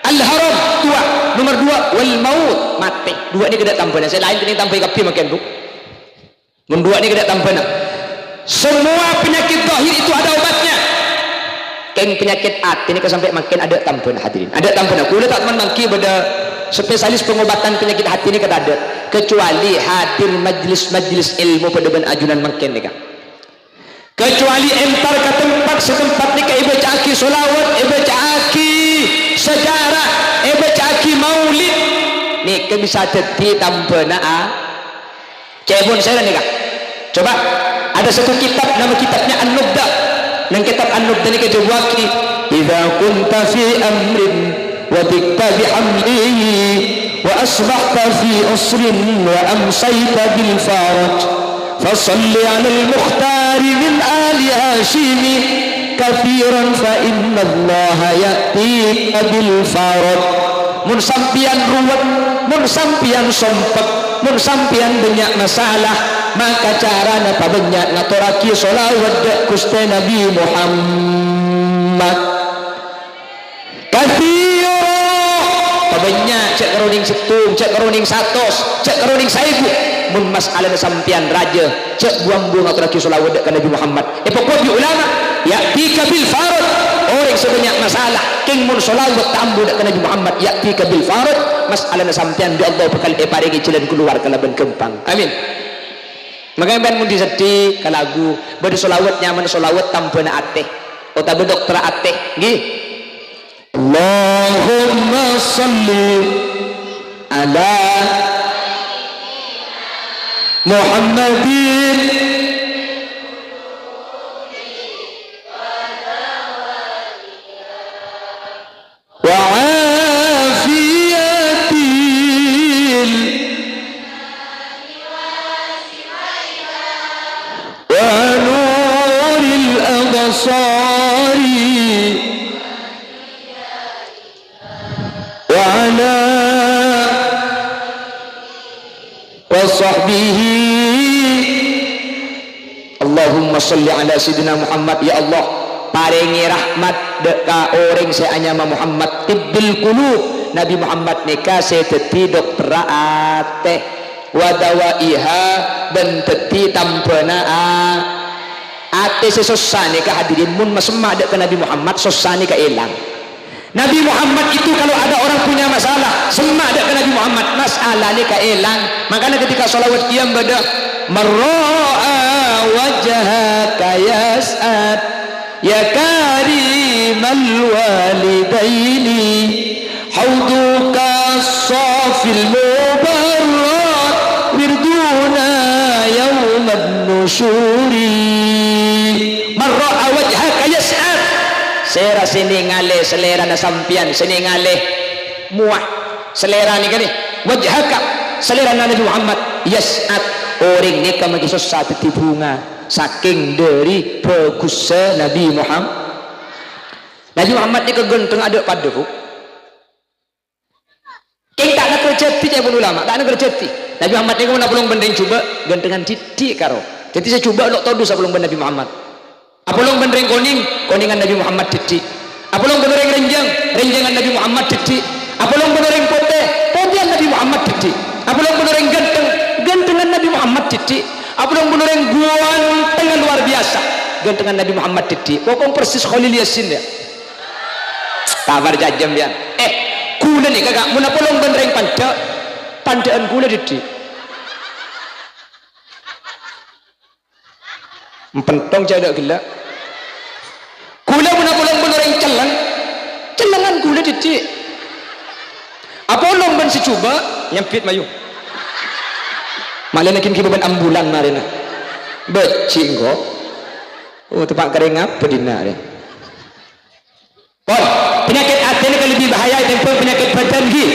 Al-haram tua. Nomor 2 wal maut mati. 2 ni kedak tanpa. Saya lain kini tanpa kapi makan tu. Nomor 2 ni kedak tanpa. semua penyakit zahir itu ada obatnya. Keng penyakit hati ini sampai makin ada tampun hadirin, ada tampun. Aku udah tak mangki pada spesialis pengobatan penyakit hati ini kada ada, kecuali hadir majlis ilmu pada ben ajunan makin ni kan. Kecuali entar ke tempat setempat ni ka ibu caki solawat, ibu caki sejarah, ibu caki maulid. Ni ke bisa teti tampun cebon saya ni kan. Coba ada satu kitab nama kitabnya An-Nubda. Nang kitab An-Nubda ni ke jawaki, idza kunta fi amrin wa bikta bihamlihi wa asbahta fi usrin wa amsayta bil faraj fasalli 'ala al-mukhtar min ali hashim kathiran fa inna allaha ya'ti bil faraj. Mun sampian ruwet, mun sampian sompek, mun sampian banyak masalah, maka caranya apa banyak ngaturaki solawat Gusti Nabi Muhammad. Kathira banyak cek keruning setung, cek keruning satos, cek keruning saibu. Mun masalah sampian raja cek buang-buang ngaturaki solawat ke Nabi Muhammad. Pokok di ulama ya'tika bil farad, orang sebanyak masalah king mun solawat tambu ke Nabi Muhammad ya'tika bil farad, masalah sampian di Allah bakal paringi jalan keluar kalaban kempang. Amin. Makanya ben mun disedih ka lagu bade solawat nyaman solawat tampena ateh utawa dokter ateh nggih. Allahumma shalli ala Muhammadin wa afiyatil wa nuril absari wa ala wa sahbihi. Allahumma sholli ala sayyidina Muhammad. Ya Allah paringi rahmat deka orang seanyama Muhammad tibbil qulub. Nabi Muhammad nikah seteti dokter ateh wadawaiha dan teti tampena ate sesosane ka hadirin mun masemma dek ke Nabi Muhammad sosane ka elang. Nabi Muhammad itu kalau ada orang punya masalah semak dek ke Nabi Muhammad masalah ni ka elang. Makanya ketika salawat qiyam bada marra'a wajhaka yas'ad ya karimal walidaini hauduka safil mubarrak wirduna yawmad nusyuri. Marra'a wajhaka yas'ad, sera sini ngale selera na sampian sini ngale muah selera ni kan ni wajhaka selera na Nabi Muhammad yas'ad orang ni ka magi sosat tibunga saking dari bagusnya Nabi Muhammad. Nabi Muhammad ni kegenteng ada pada ku king tak nak kerjati je pun ulama tak nak kerjati. Nabi Muhammad ni kena pelong bendeng cuba gentengan titik karo jadi saya cuba lok todu sebelum Nabi Muhammad. Apolong bendeng koningan Nabi Muhammad titik. Apolong bendeng renjangan Nabi Muhammad titik. Apolong bendeng potean Nabi Muhammad titik. Apolong bendeng gentengan Nabi Muhammad titik. Apolong bendeng guantengan luar biasa gentengan Nabi Muhammad titik. Pokok persis Khalil Yasin ya. Kabar jajam ya. Kula ni kagak mun apolong bendeng pandaan kula titik. Pentong jadak gila kula mun apolong benoreng celengan kula titik apolong ben secuba nyempit mayu malah nakin kibaban ambulan marina beci engko tempat kering apa dina ni pon penyakit hati ni lebih bahaya daripada penyakit badan gi.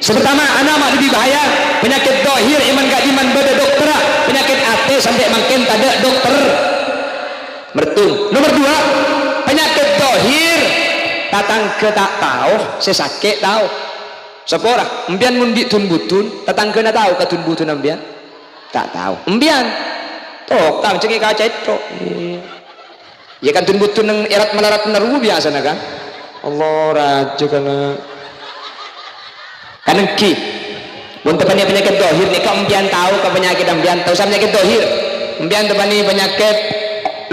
Pertama anak lebih bahaya penyakit dohir iman gak iman beda dokter penyakit hati sampai makin tak ada dokter mertung. Nomor dua penyakit dohir tatang ke tak tahu sesakit tahu sepora embian mundi tun butun tatang ke na tahu ke tun butun embian tak tahu embian tok tak cengki kaca itu ya kan tun butun yang erat melarat menaruh biasa na kan Allah raja kana kanengki untuk penyakit dohir ni kau empian tahu kau penyakit empian tahu sama penyakit dohir Mbian tebani penyakit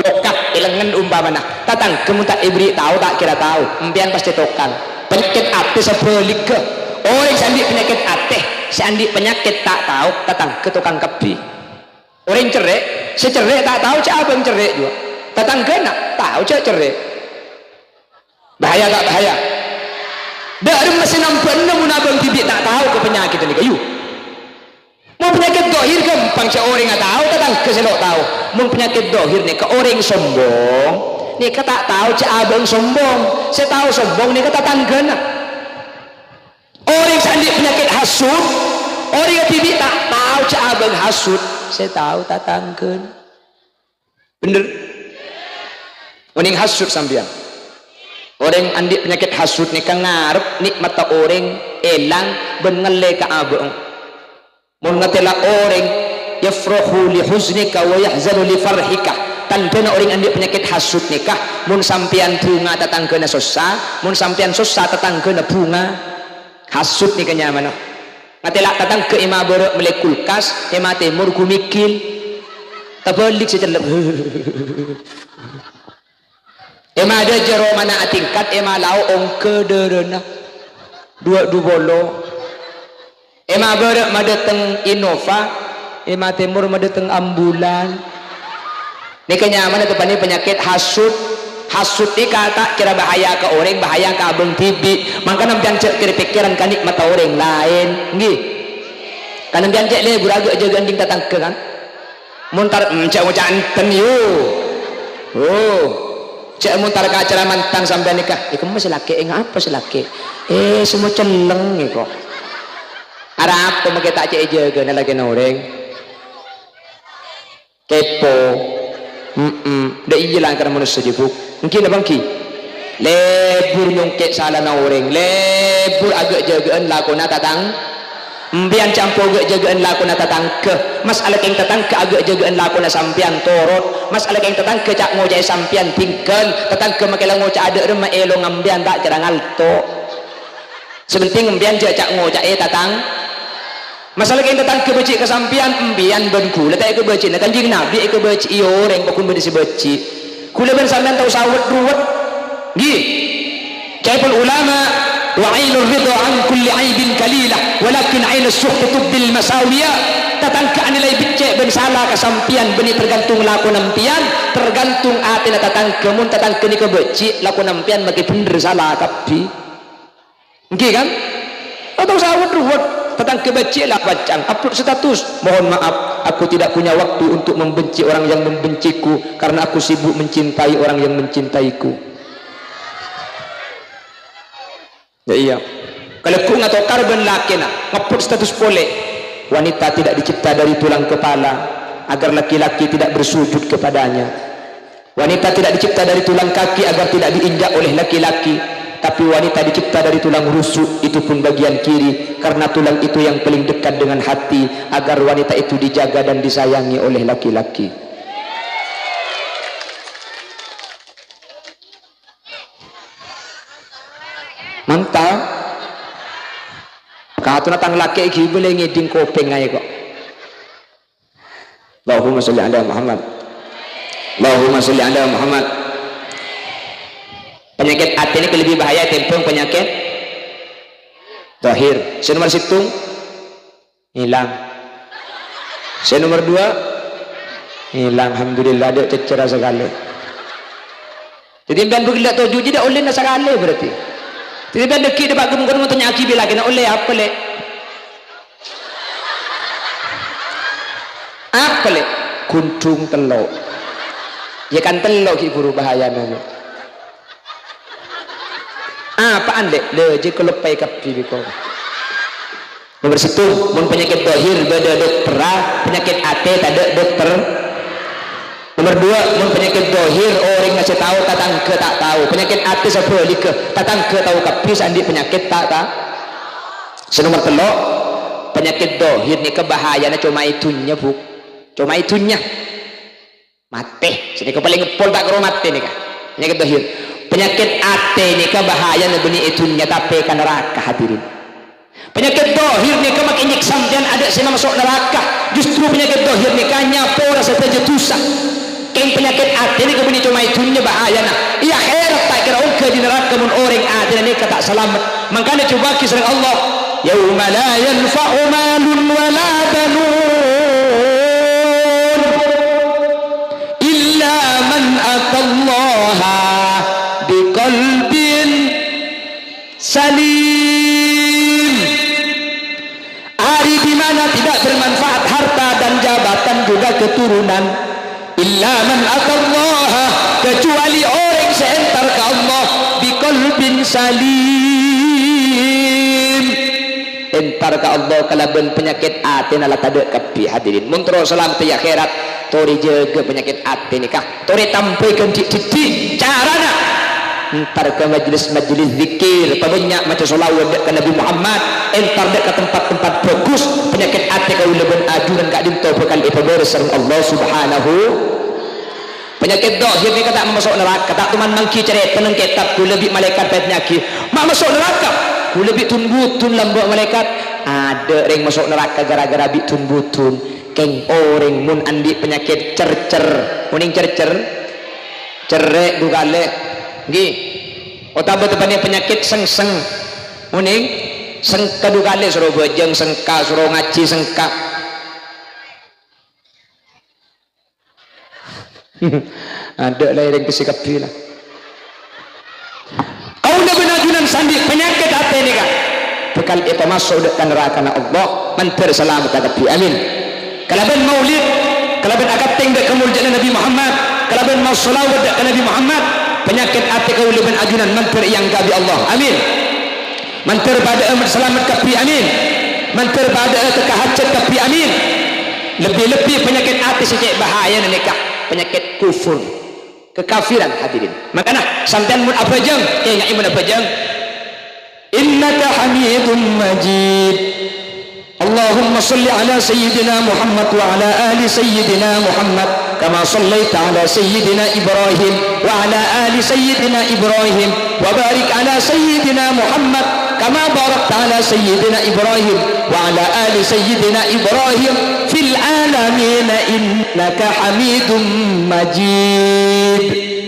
lokak ilengan umpamana tatang kamu tak ibri tahu tak kira tahu mbian pasti tokang penyakit ate sebalik ke orang sandi penyakit ate sandi penyakit tak tahu tatang ke tukang kebi orang cerai secerai tak tahu cak abang cerai juga tatang kena tahu cak cerai bahaya tak bahaya dari mesin nampak namun abang tibi tak tahu ke penyakit ini kayu mau penyakit dohir gampang si orang nggak tahu tatang keselok tahu mau penyakit dohir nih ke orang sombong nih ke tak tahu si abang sombong saya tahu sombong nih ke tatang kena orang sandi penyakit hasut orang yang tibi tak tahu si abang hasut saya tahu tatang kena bener orang hasut sambian orang andi penyakit hasut nih ke ngarep nih mata orang elang bengele ke abang mun ngatela orang yafrahu li huznika wa yahzanu li farhika tandana orang andi penyakit hasud nikah mun sampean bunga tatangkeuna susah mun sampean susah tatangkeuna bunga hasud nikah nyaman ngatela tatang ke ima beureuh meuli kulkas ima teh murgu mikil tabalik secelep ima ada jero mana atingkat ima lau ongke deureuna dua bolo ema beureuh madeteng Innova ema timur madeteng ambulan ini kenyaman itu penyakit hasud hasud ini kata kira bahaya ke orang bahaya ke abang tibi maka nampian cek kira pikiran kanik mata orang lain nggih kan nampian cek le buraga jaga anding tatang ke kan muntar cek mau canten yu oh cek muntar ke acara mantang sampai nikah iku masih laki ngapa sih laki semua celeng nih kok Arab tuh make tak cek jaga na lagi orang kepo da iyalan karena manusia jebuk mungkin abang ki lebur nyongkek salah na orang lebur agak jagaan lakona tatang mbian campur agak jagaan lakona tatang ke masalah yang tatang ke agak jagaan lakona sampian torot masalah yang tatang ke cak ngojai sampian tinggal tatang ke makilang ngocak ada remah elo ngambian tak kira ngalto sebenting mbian cak ngojai tatang masalah yang datang ke beci kesampian embian benku letak ke beci nak kanjing nabi ke beci orang bakun berdisi beci kula ben sampean tahu sawat ruwet nggih caipul ulama wa ainur ridha an kulli aibin kalila walakin ainus suhti tubdil masawiya tatang ke anilai becek ben salah kesampian beni tergantung laku nampian tergantung atina tatang ke mun tatang ke ni ke beci laku nampian bagi bener salah tapi nggih kan atau sawat ruwet tentang kebencilah bacaan upload status mohon maaf aku tidak punya waktu untuk membenci orang yang membenciku karena aku sibuk mencintai orang yang mencintaiku ya iya kalau ku atau karben laki nak upload status boleh wanita tidak dicipta dari tulang kepala agar laki-laki tidak bersujud kepadanya wanita tidak dicipta dari tulang kaki agar tidak diinjak oleh laki-laki tapi wanita dicipta dari tulang rusuk itu pun bagian kiri karena tulang itu yang paling dekat dengan hati agar wanita itu dijaga dan disayangi oleh laki-laki mantap kata natang laki iki boleh ngiding kopeng aja kok Allahumma sholli ala Muhammad Allahumma sholli ala Muhammad penyakit hati ini lebih bahaya tempung penyakit zahir nomor situng hilang nomor 2 hilang alhamdulillah dia cecerah sekali jadi ben begitu tuju tidak oleh na sekali berarti jadi ben deki dapat gemuk tanya aki bila kena oleh apa le apa le kuntung telok ya kan telok ki guru bahaya nana apaan dek leje kelepai kapi biko nomor situ mun penyakit dohir beda dokter penyakit ate tak dokter nomor 2 mun penyakit dohir orang ngasih tahu tatang ke tak tahu penyakit ate sebeli ke tatang ke tahu kapi sandi penyakit tak nomor 3 penyakit dohir ni kebahayaan cuma itunya bu cuma itunya mati sini paling ngepol tak karo mati nih kah penyakit dohir penyakit ate ini bahaya benih itunya tapi kan neraka hadirin Penyakit dohir ni ke makin nyiksam dan ada sina masuk neraka. Justru penyakit dohir ni kan nyapo rasa terjetusa. Keng penyakit hati ni kebuni cuma itunya bahaya nah. Ia akhirat tak kira ke di neraka mun orang hati ni ke tak selamat. Makanya coba kisah Allah. Yauma la yanfa'u malun wala banun illa man atallaha biqalbin salim. Hari di mana tidak bermanfaat harta dan jabatan juga keturunan. Illa man atallaha, kecuali orang seentar ke Allah biqalbin salim. Entar ke Allah kalaban penyakit hati nala tade kapi hadirin. Mun terus salam ti akhirat tori jaga penyakit hati nikah. Tori tampaikan cicit carana. Entar ke majlis-majlis zikir pabanyak macam solawat ke Nabi Muhammad. Entar dek ke tempat-tempat bagus penyakit hati kau leben ajunan kak dinto bekal ibadah sareng Allah Subhanahu. Penyakit dohir ni kata masuk neraka. Tak tuman mangki cerita nang kitab ku lebih malaikat penyakit. Mak masuk neraka. Ku lebih tun butun lambak malaikat. Ada orang masuk neraka gara-gara bitun butun. Keng orang mun andi penyakit cercer. Muning cercer. Cerek dugale. Nggih. Otak betepane penyakit sengseng. Muning sengka dugale suruh bejeng sengka suruh ngaji sengka. Ada lah yang kesikapi lah. Kau dah benajunan sandi penyakit hati ni kan. Bekal itu masuk dekat neraka na Allah. Mantar selamat agapi. Amin. Kalaban maulid, kalaban akating dek kemuliaan Nabi Muhammad, kalaban mau salawat dek Nabi Muhammad, penyakit hati kau lebih ajunan mantar yang gabi Allah. Amin. Mantar pada amat selamat kapi. Amin. Mantar pada tekahajat kapi. Amin. Lebih-lebih penyakit hati sejak bahaya nikah. Penyakit kufur, kekafiran hadirin. Makanya sampean mun apa jeng? Ingat mun apa jeng? Innaka Hamidum Majid. Allahumma salli ala sayyidina Muhammad wa ala ali sayyidina Muhammad kama sallaita ala sayyidina Ibrahim wa ala ali sayyidina Ibrahim wa barik ala sayyidina Muhammad kama barakta ala sayyidina Ibrahim wa ala ali sayyidina Ibrahim fil alamin innaka Hamidum Majid.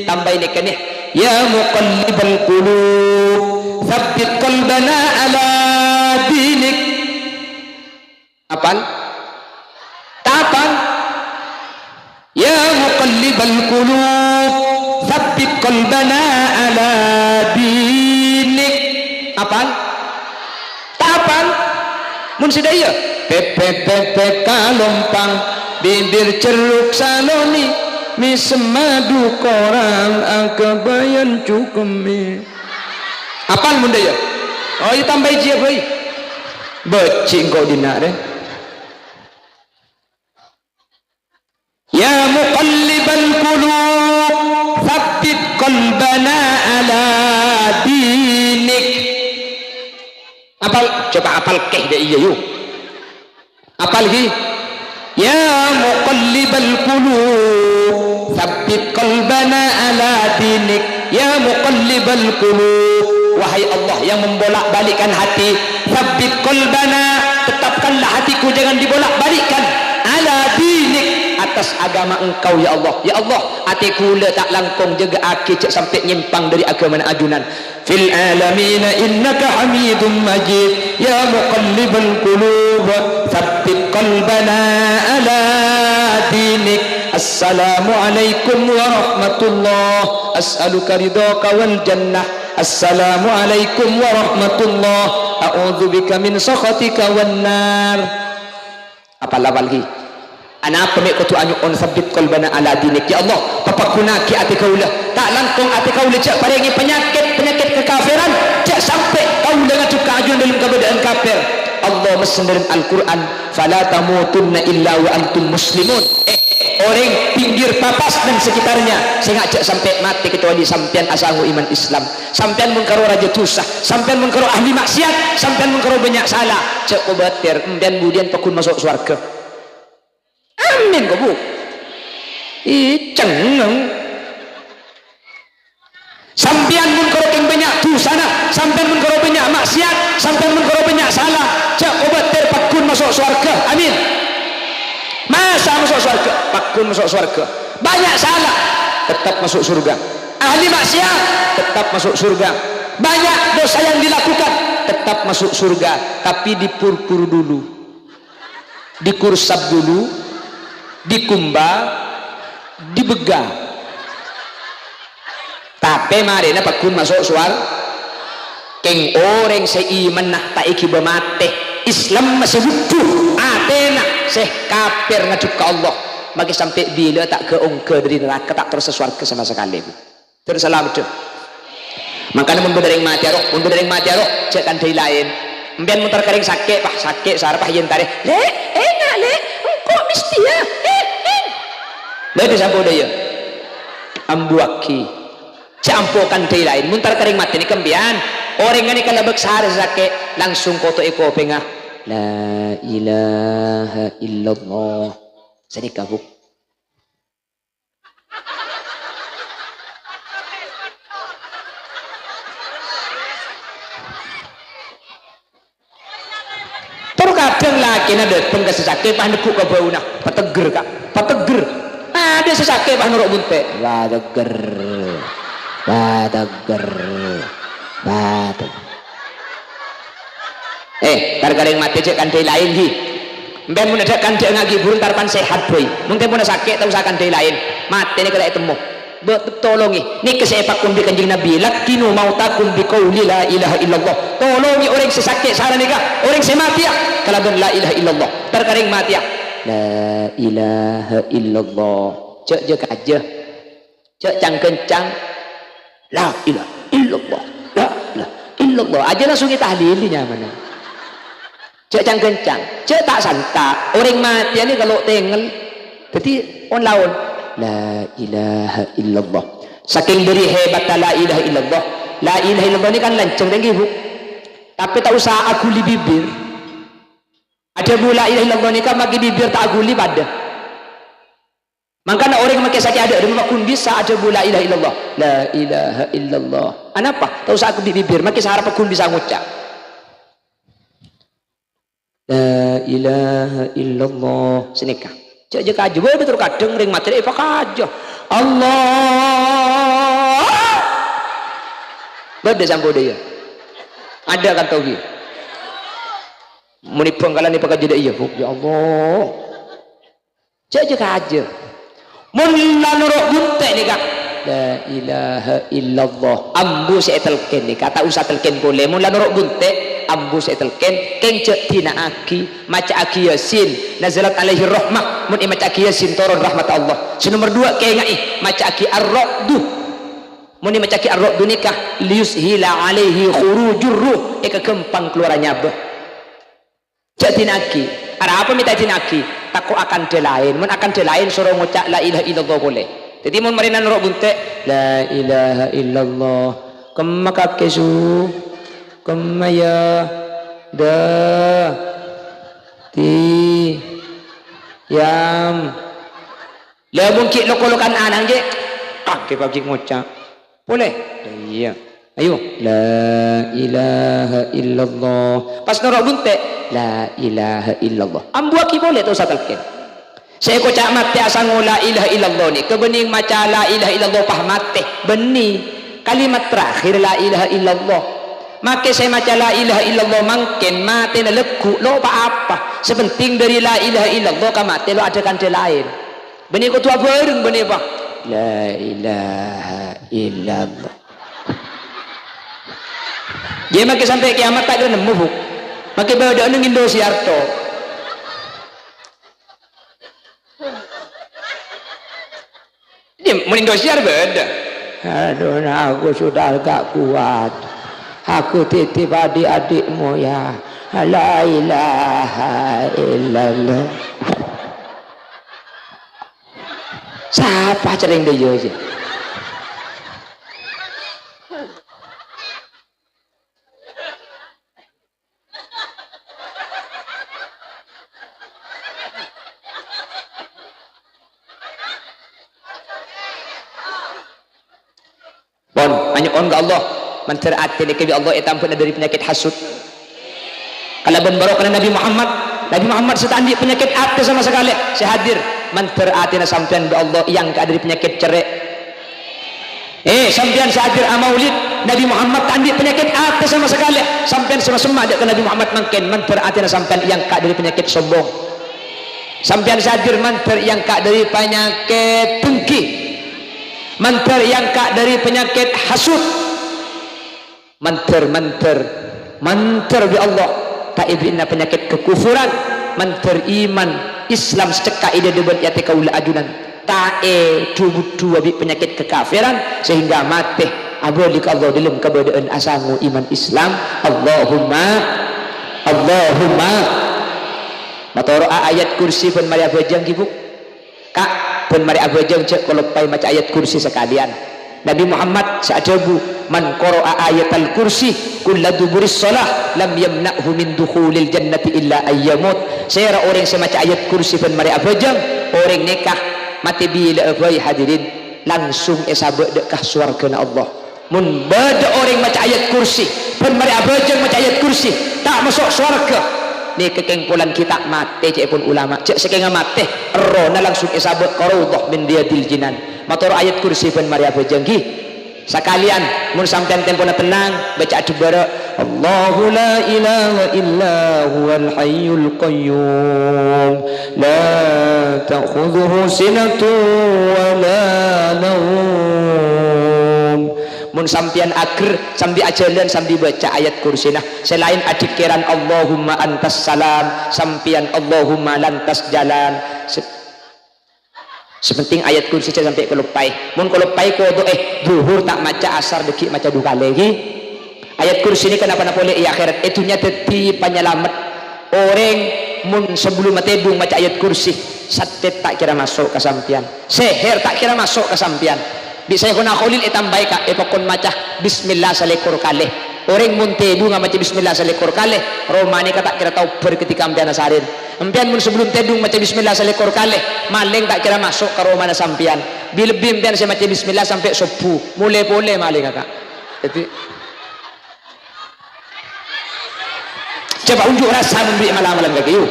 Tambah ini kan ya muqallibal qulub tsabbit qalbana ala dinik. Apal? Tapal? Ya muqallibal qulub tsabbit qalbana ala dinik. Apal? Tapal? Mun sidaya pepe kalompang bibir ceruk saloni mi semadu korang akabayan cukemi. Apal mun daya? Oh ya tambah je boy. Becing kau dina deh. Ya muqallibal qulub tsabbit qalbana ala dinik. Apal? Coba apal keh deh iya yuk. Apal lagi? Ya muqallibal qulub tsabbit qalbana ala dinik. Ya muqallibal qulub, wahai Allah yang membolak-balikkan hati, tsabbit qalbana, tetapkanlah hatiku jangan dibolak-balikkan ala dinik, atas agama engkau ya Allah. Ya Allah, hatiku tak langkung jaga aki cek sampai nyimpang dari agama ajunan. Fil alamin innaka Hamidum Majid. Ya muqallibal qulub tsabbit qalbana ala dinik. Assalamualaikum warahmatullah. As'aluka ridhaka wal jannah. Assalamualaikum warahmatullah. A'udzubika min sakhatika wan nar. Apa lagi? Ana pemik kutu anyu on sabit qalbana ala dinik. Ya Allah, papakunaki ati kaula. Tak langkung ati kaula cak paringi penyakit kekafiran, cak sampai kaula dengan cuka ajun dalam keadaan kafir. Allah mesenderin Al-Quran, fala tamutunna illa wa antum muslimun. Orang pinggir papas dan sekitarnya saya ngajak sampai mati kecuali sampean asangu iman Islam, sampean mengkaro raja tusah, sampean mengkaro ahli maksiat, sampean mengkaro banyak salah, cek obatir dan kemudian pakun masuk surga. Amin kau bu. Cengeng. Sampean mengkaro banyak tusah, sampean mengkaro banyak maksiat, sampean mengkaro banyak salah. pakun masuk surga. Banyak salah, tetap masuk surga. Ahli maksiat tetap masuk surga. Banyak dosa yang dilakukan, tetap masuk surga. Tapi dipurpur dulu, dikursap dulu, dikumbah, dibegal. Tapi mari na pakun masuk surga. Keng orang seiman nak tak iki bermate Islam masih utuh atena seh kafir ngajub ke Allah bagi sampai bila tak keongke dari neraka tak terus surga sama sekali terus salam tu makanya mundur dari mati arok mundur dari mati arok cek kan dari lain mbian mutar kering sakit pak sakit sarap yen tarikh le enak le engkau mesti ya le disampo dia ambuaki campokan dari lain mutar kering mati ni kembian orang ini kalau beksar sakit langsung koto eko pengah la ilaha illallah sedekah buk terus kadang lagi ada penggas sakit pah nekuk ke bau nak pateger kak pateger ada sesakit pah nuruk bunte pateger pateger batu tar-garing mati cek kandai lain hi mben mun ada kandai ngagi burun tarpan sehat boy mungkin mun sakit tak usah kandai lain mati ni kada temu tolongi ni kesepak kun di kanjeng Nabi lakinu mautakum bi qauli la ilaha illallah tolongi orang sesakit sarana nikah orang semati ya kalau la ilaha illallah tar-garing mati ya la ilaha illallah cek je aja cek cang kencang la ilaha illallah la illallah aja langsung kita tahlilinya mana cek cang kencang cek tak santa orang mati ini kalau tengel jadi on lawan la ilaha illallah saking beri hebat la ilaha illallah la ilaha illallah ini kan lanceng dan ibu tapi tak usah aguli bibir ada bu la ilaha illallah ini kan bagi bibir tak aguli pada makanya orang yang pakai sakit ada makun bisa ada bu la ilaha illallah la ilaha illallah kenapa tak usah aku bibir makin seharap aku bisa ngucap la ilaha illallah senikah cek je kaji betul kadang ring materi apa kaji Allah berde sampo dia ada kan tauhid muni pengkalan ni pakai jeda iya ya Allah cek je kaji mun lanuruk bunte ni kak la ilaha illallah ambu setelken ni kata usah telken boleh mun lanuruk bunte ambu setelken kencet tina aki maca aki yasin nazalat alaihi rahmah mun maca aki yasin turun rahmat Allah nomor 2 kengai maca aki ar-ra'du mun maca aki ar-ra'du nikah liushila alaihi khurujur ruh kempang keluarannya bah cek tina aki ada apa minta tinaki takut akan delain mun akan delain suruh ngucap la ilaha illallah boleh jadi mun marinan rok bunte la ilaha illallah kemaka kesu kemaya da ti yam la mungkin lokolokan anang je kaki pagi ngucap boleh iya ayo la ilaha illallah pas norok bunte la ilaha illallah ambuaki boleh tu satalkin saya kocak mati asal la ilaha illallah ni kebening maca la ilaha illallah pah mati benih kalimat terakhir la ilaha illallah maka saya maca la ilaha illallah mungkin mati na leku lo apa sepenting dari la ilaha illallah ka mati lo ada kante lain benih ko tua bareng benih pak la ilaha illallah dia makin sampai kiamat tak ada nemu buk makin beda neng Indo Siarto dia mau Indo Siar beda aduh aku sudah agak kuat aku titip adik-adikmu ya la ilaha illallah siapa cering dia aja hanya on ke Allah menteraati ni kebi Allah etampun dari penyakit hasud kalau ben barok Nabi Muhammad setandi penyakit hati sama sekali saya hadir manter atina sampean be Allah yang ka dari penyakit cerai. Sampean sahadir maulid Nabi Muhammad tandi penyakit hati sama sekali. Sampean sama-sama ada ke Nabi Muhammad mangken manter atina sampean yang ka dari penyakit sombong. Sampean sahadir manter yang ka dari penyakit dengki. Manter yang ka dari penyakit hasud. Manter bi Allah taibina penyakit kekufuran. Manter iman Islam seceka ide debat yati kaula ajunan tae dua penyakit kekafiran sehingga mati abadi ka Allah dalam keberadaan asangu iman Islam. Allahumma matoro ayat kursi pun mari abajang ibu kak pun mari abajang cek kalau pai maca ayat kursi sekalian. Nabi Muhammad sa'jabu man qara'a ayatal kursi kulla duburis shalah lam yamna'hu min dukhulil jannati illa ayyamut. Saya orang semaca ayat kursi pun mari abajang orang nikah mati bila abai hadirin langsung esabe dekah swargana Allah. Mun bada orang maca ayat kursi pun mari abajang maca ayat kursi tak masuk swarga. Ni kekengkulan kita mati cek pun ulama cek sekenga mati rona langsung esabe qarawdah min riyadil jinan. Motor ayat kursi pun mari abajang ki sekalian mun sampean tempona tenang baca adubara Allahu la ilaha illa huwal hayyul qayyum la ta'khudhuhu sinatun wa la nawm. Mun sampean ager sambil ajalan sambil baca ayat kursi nah selain adikiran Allahumma antas salam sampean Allahumma lantas jalan sepenting ayat kursi sampai kelupai. Mun kelupai kodo zuhur tak maca asar deki maca dua lagi. Ayat kursi ini kenapa boleh ya akhirat itunya teti penyelamat orang mun sebelum matedung maca ayat kursi satet tak kira masuk ke sampian. Seher tak kira masuk ke sampian. Bisa kuna kholil tambah ka epokon maca bismillah salekur kalih. Orang mun tedu ngamaca bismillah salekur kalih romani kata kira tahu berketika ampian asarin. Ampian mun sebelum tedung maca bismillah salekur kalih maling tak kira masuk ke romana sampian. Bila lebih ampian saya maca bismillah sampai subuh mulai boleh maling kakak. Jadi coba unjuk rasa memberi amalan kaki yuk.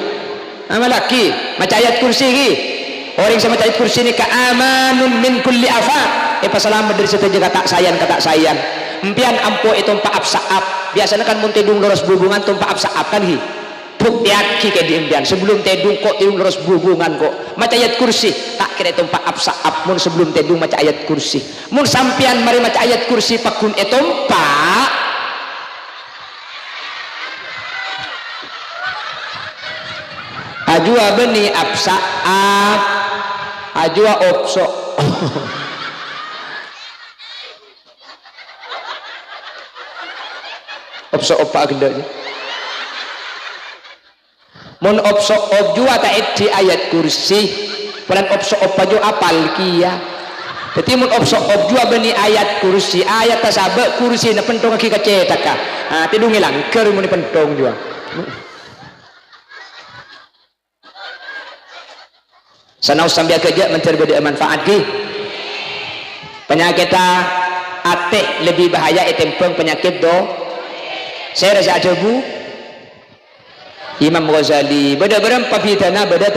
Amalaki maca ayat kursi ki. Orang yang maca ayat kursi ini kaamanun min kulli afat. Pasalamat dari setiap kata sayang. Empian ampo itu tumpak absaab biasanya kan mun tedung lurus hubungan tumpak absaab kan hi buk yaki ke di empian sebelum tedung kok tedung lurus hubungan kok maca ayat kursi tak kira tumpak absaab mun sebelum tedung maca ayat kursi mun sampian mari maca ayat kursi pakun tumpak ajua beni absaab ajua opso opso opa gendanya mun opso jua tak di ayat kursi pelan opso opa jo apal kia jadi mun opso jua beni ayat kursi ayat tasabe kursi na pentong aki kacetak ka tidung hilang ker mun pentong jua sanau sambil kerja mencari manfaat ki penyakit ate lebih bahaya itempeng penyakit do saya rasa ajabu Imam Ghazali beda berapa fitnah beda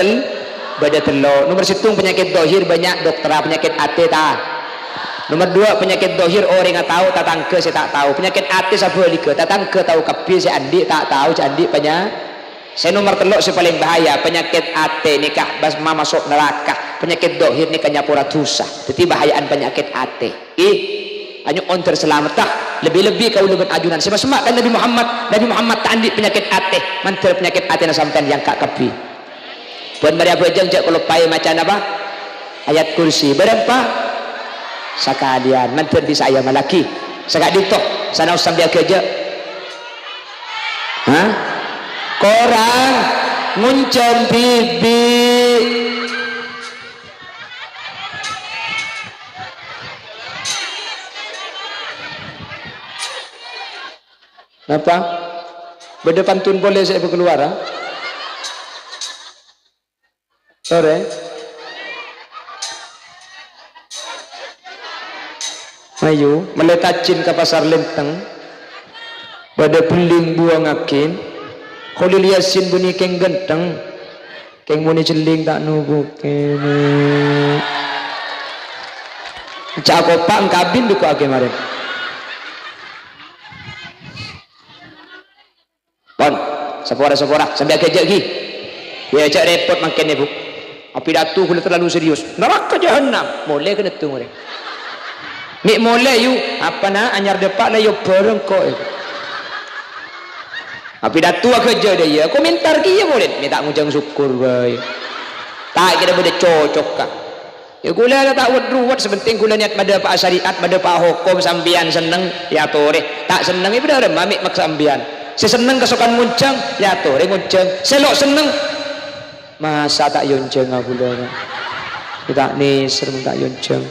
telur nomor situng penyakit dohir banyak dokter penyakit ate ta nomor dua penyakit dohir orang nggak tahu tatangke saya tak tahu penyakit ate saya boleh ke tatangke tahu kapi saya andi tak tahu saya andi saya nomor telur saya paling bahaya penyakit ate nikah basma masuk neraka penyakit dohir nikah nyapura dosa jadi bahayaan penyakit ate hanya on terselamat tak lebih-lebih kau lebih ajunan sama-sama kan Nabi Muhammad tandi penyakit ate mantel penyakit ate na sampean yang kak kapi buat mari abajang cek kalau pai macam apa ayat kursi berapa sekalian mantel bisa ayam laki sagak ditok sana sambil kerja korang nguncam bibi apa? Beda pantun boleh saya berkeluar sore ayo meletacin ke pasar lenteng pada peling buang akin Khalil Yasin bunyi keng genteng Keng muni celing tak nubuk kene. Cak kopak kabin duko ake maren. Pon, sepora sampai ake lagi. Ya cak repot makin ibu. Api datu kula terlalu serius. Neraka jahanam. Mulai kena tu mure. Nik mulai yu apa na anyar depak lah yu bareng kok. Api datu kerja dia. Komentar kia boleh. Minta ngucang syukur baik. Tak kira boleh cocok kah. Ya gula tak ruwet sebenting gula niat pada pak syariat pada pak hukum sambian seneng ya tore. Tak seneng ibu dah mamik mak sambian. Si seneng kesukaan nguncang ya tore nguncang. Selok seneng masa tak yonceng aku dah. Kita ni serem tak yonceng.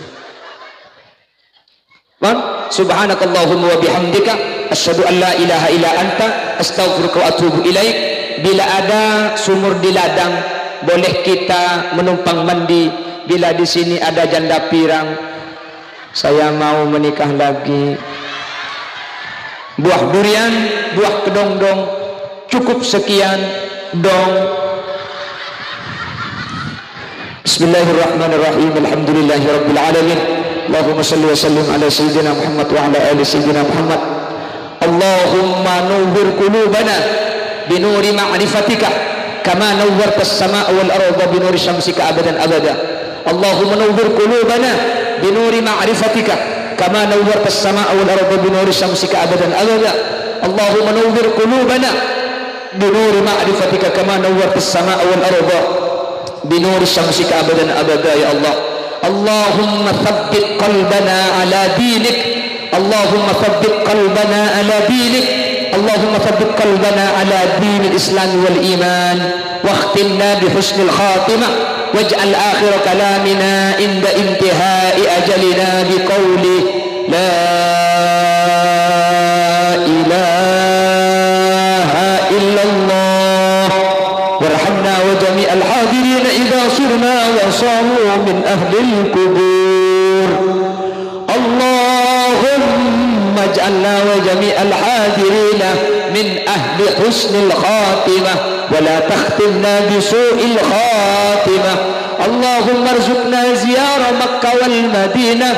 Man, subhanakallahumma wa bihamdika asyhadu an la ilaha illa anta astaghfiruka wa atubu ilaik. Bila ada sumur di ladang boleh kita menumpang mandi. Bila di sini ada janda pirang saya mau menikah lagi. Buah durian, buah kedongdong cukup sekian dong. Bismillahirrahmanirrahim. Alhamdulillahirabbil alamin. Allahumma shalli wa sallim ala sayyidina Muhammad wa ala ali sayyidina Muhammad. Allahumma nawwir qulubana binuri ma'rifatika kama nawwartas samaa'a wal arda binuri syamsika abadan abada. Allahumma nawwir qulubana binuri ma'rifatika kama nawwartas samaa'a wal arda binuri syamsika abadan abada. Allahumma nawwir qulubana binuri ma'rifatika kama nawwartas samaa'a wal arda binuri syamsika abadan abada ya Allah. Allahumma thabbit qalbana ala dinik. Allahumma thabbit qalbana ala dinik. Allahumma thabbit qalbana ala dinil islam wal iman واختمنا بحسن الخاتمة واجعل آخر كلامنا عند انتهاء أجلنا بقوله لا إله إلا الله وارحمنا وجميع الحاضرين إذا صرنا وصاروا من أهل القبور. اللهم اجعلنا وجميع الحاضرين من أهل حسن الخاتمة ولا تختمنا بسوء الخاتمة. اللهم ارزقنا زيارة مكة والمدينة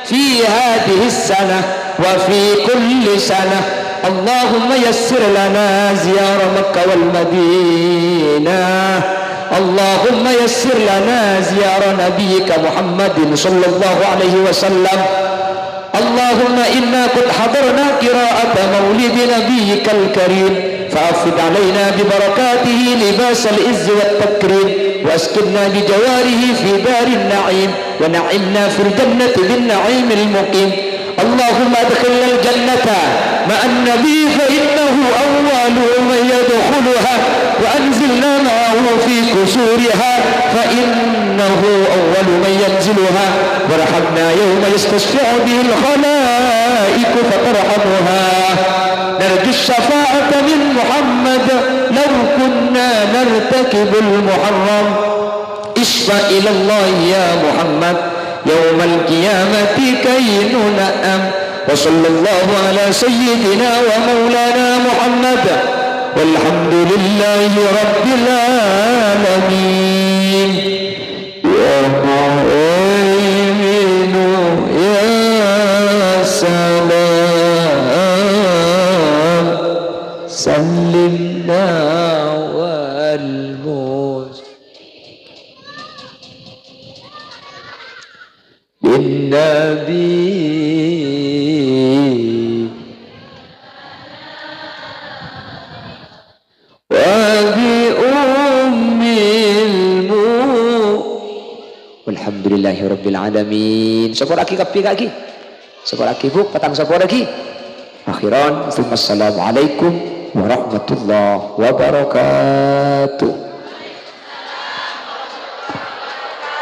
في هذه السنة وفي كل سنة. اللهم يسر لنا زيارة مكة والمدينة. اللهم يسر لنا زيارة نبيك محمد صلى الله عليه وسلم. اللهم إنا قد حضرنا قراءة مولد نبيك الكريم فأفض علينا ببركاته لباس العز والتكريم واسكننا بجواره في دار النعيم ونعمنا في الجنة بالنعيم المقيم. اللهم ادخلنا الجنة مع النبي فإنه أول من يدخلها وأنزلنا معه في كسورها فإنه أول من ينزلها وارحمنا يوم يستشفع به الخلائق فترحمها. نرجو الشفاعة من محمد لو كنا نرتكب المحرم. اشفع إلى الله يا محمد يوم القيامة كي ننأم. وصلى الله على سيدنا ومولانا محمد والحمد لله رب العالمين. يا مؤمن يا سلام سلمنا والموت بالنبي وبأم والحمدلله رب العالمين. Syukur lagi kapi kaki. Syukur lagi bu, petang syukur lagi. Akhiran, assalamualaikum warahmatullahi wabarakatuh.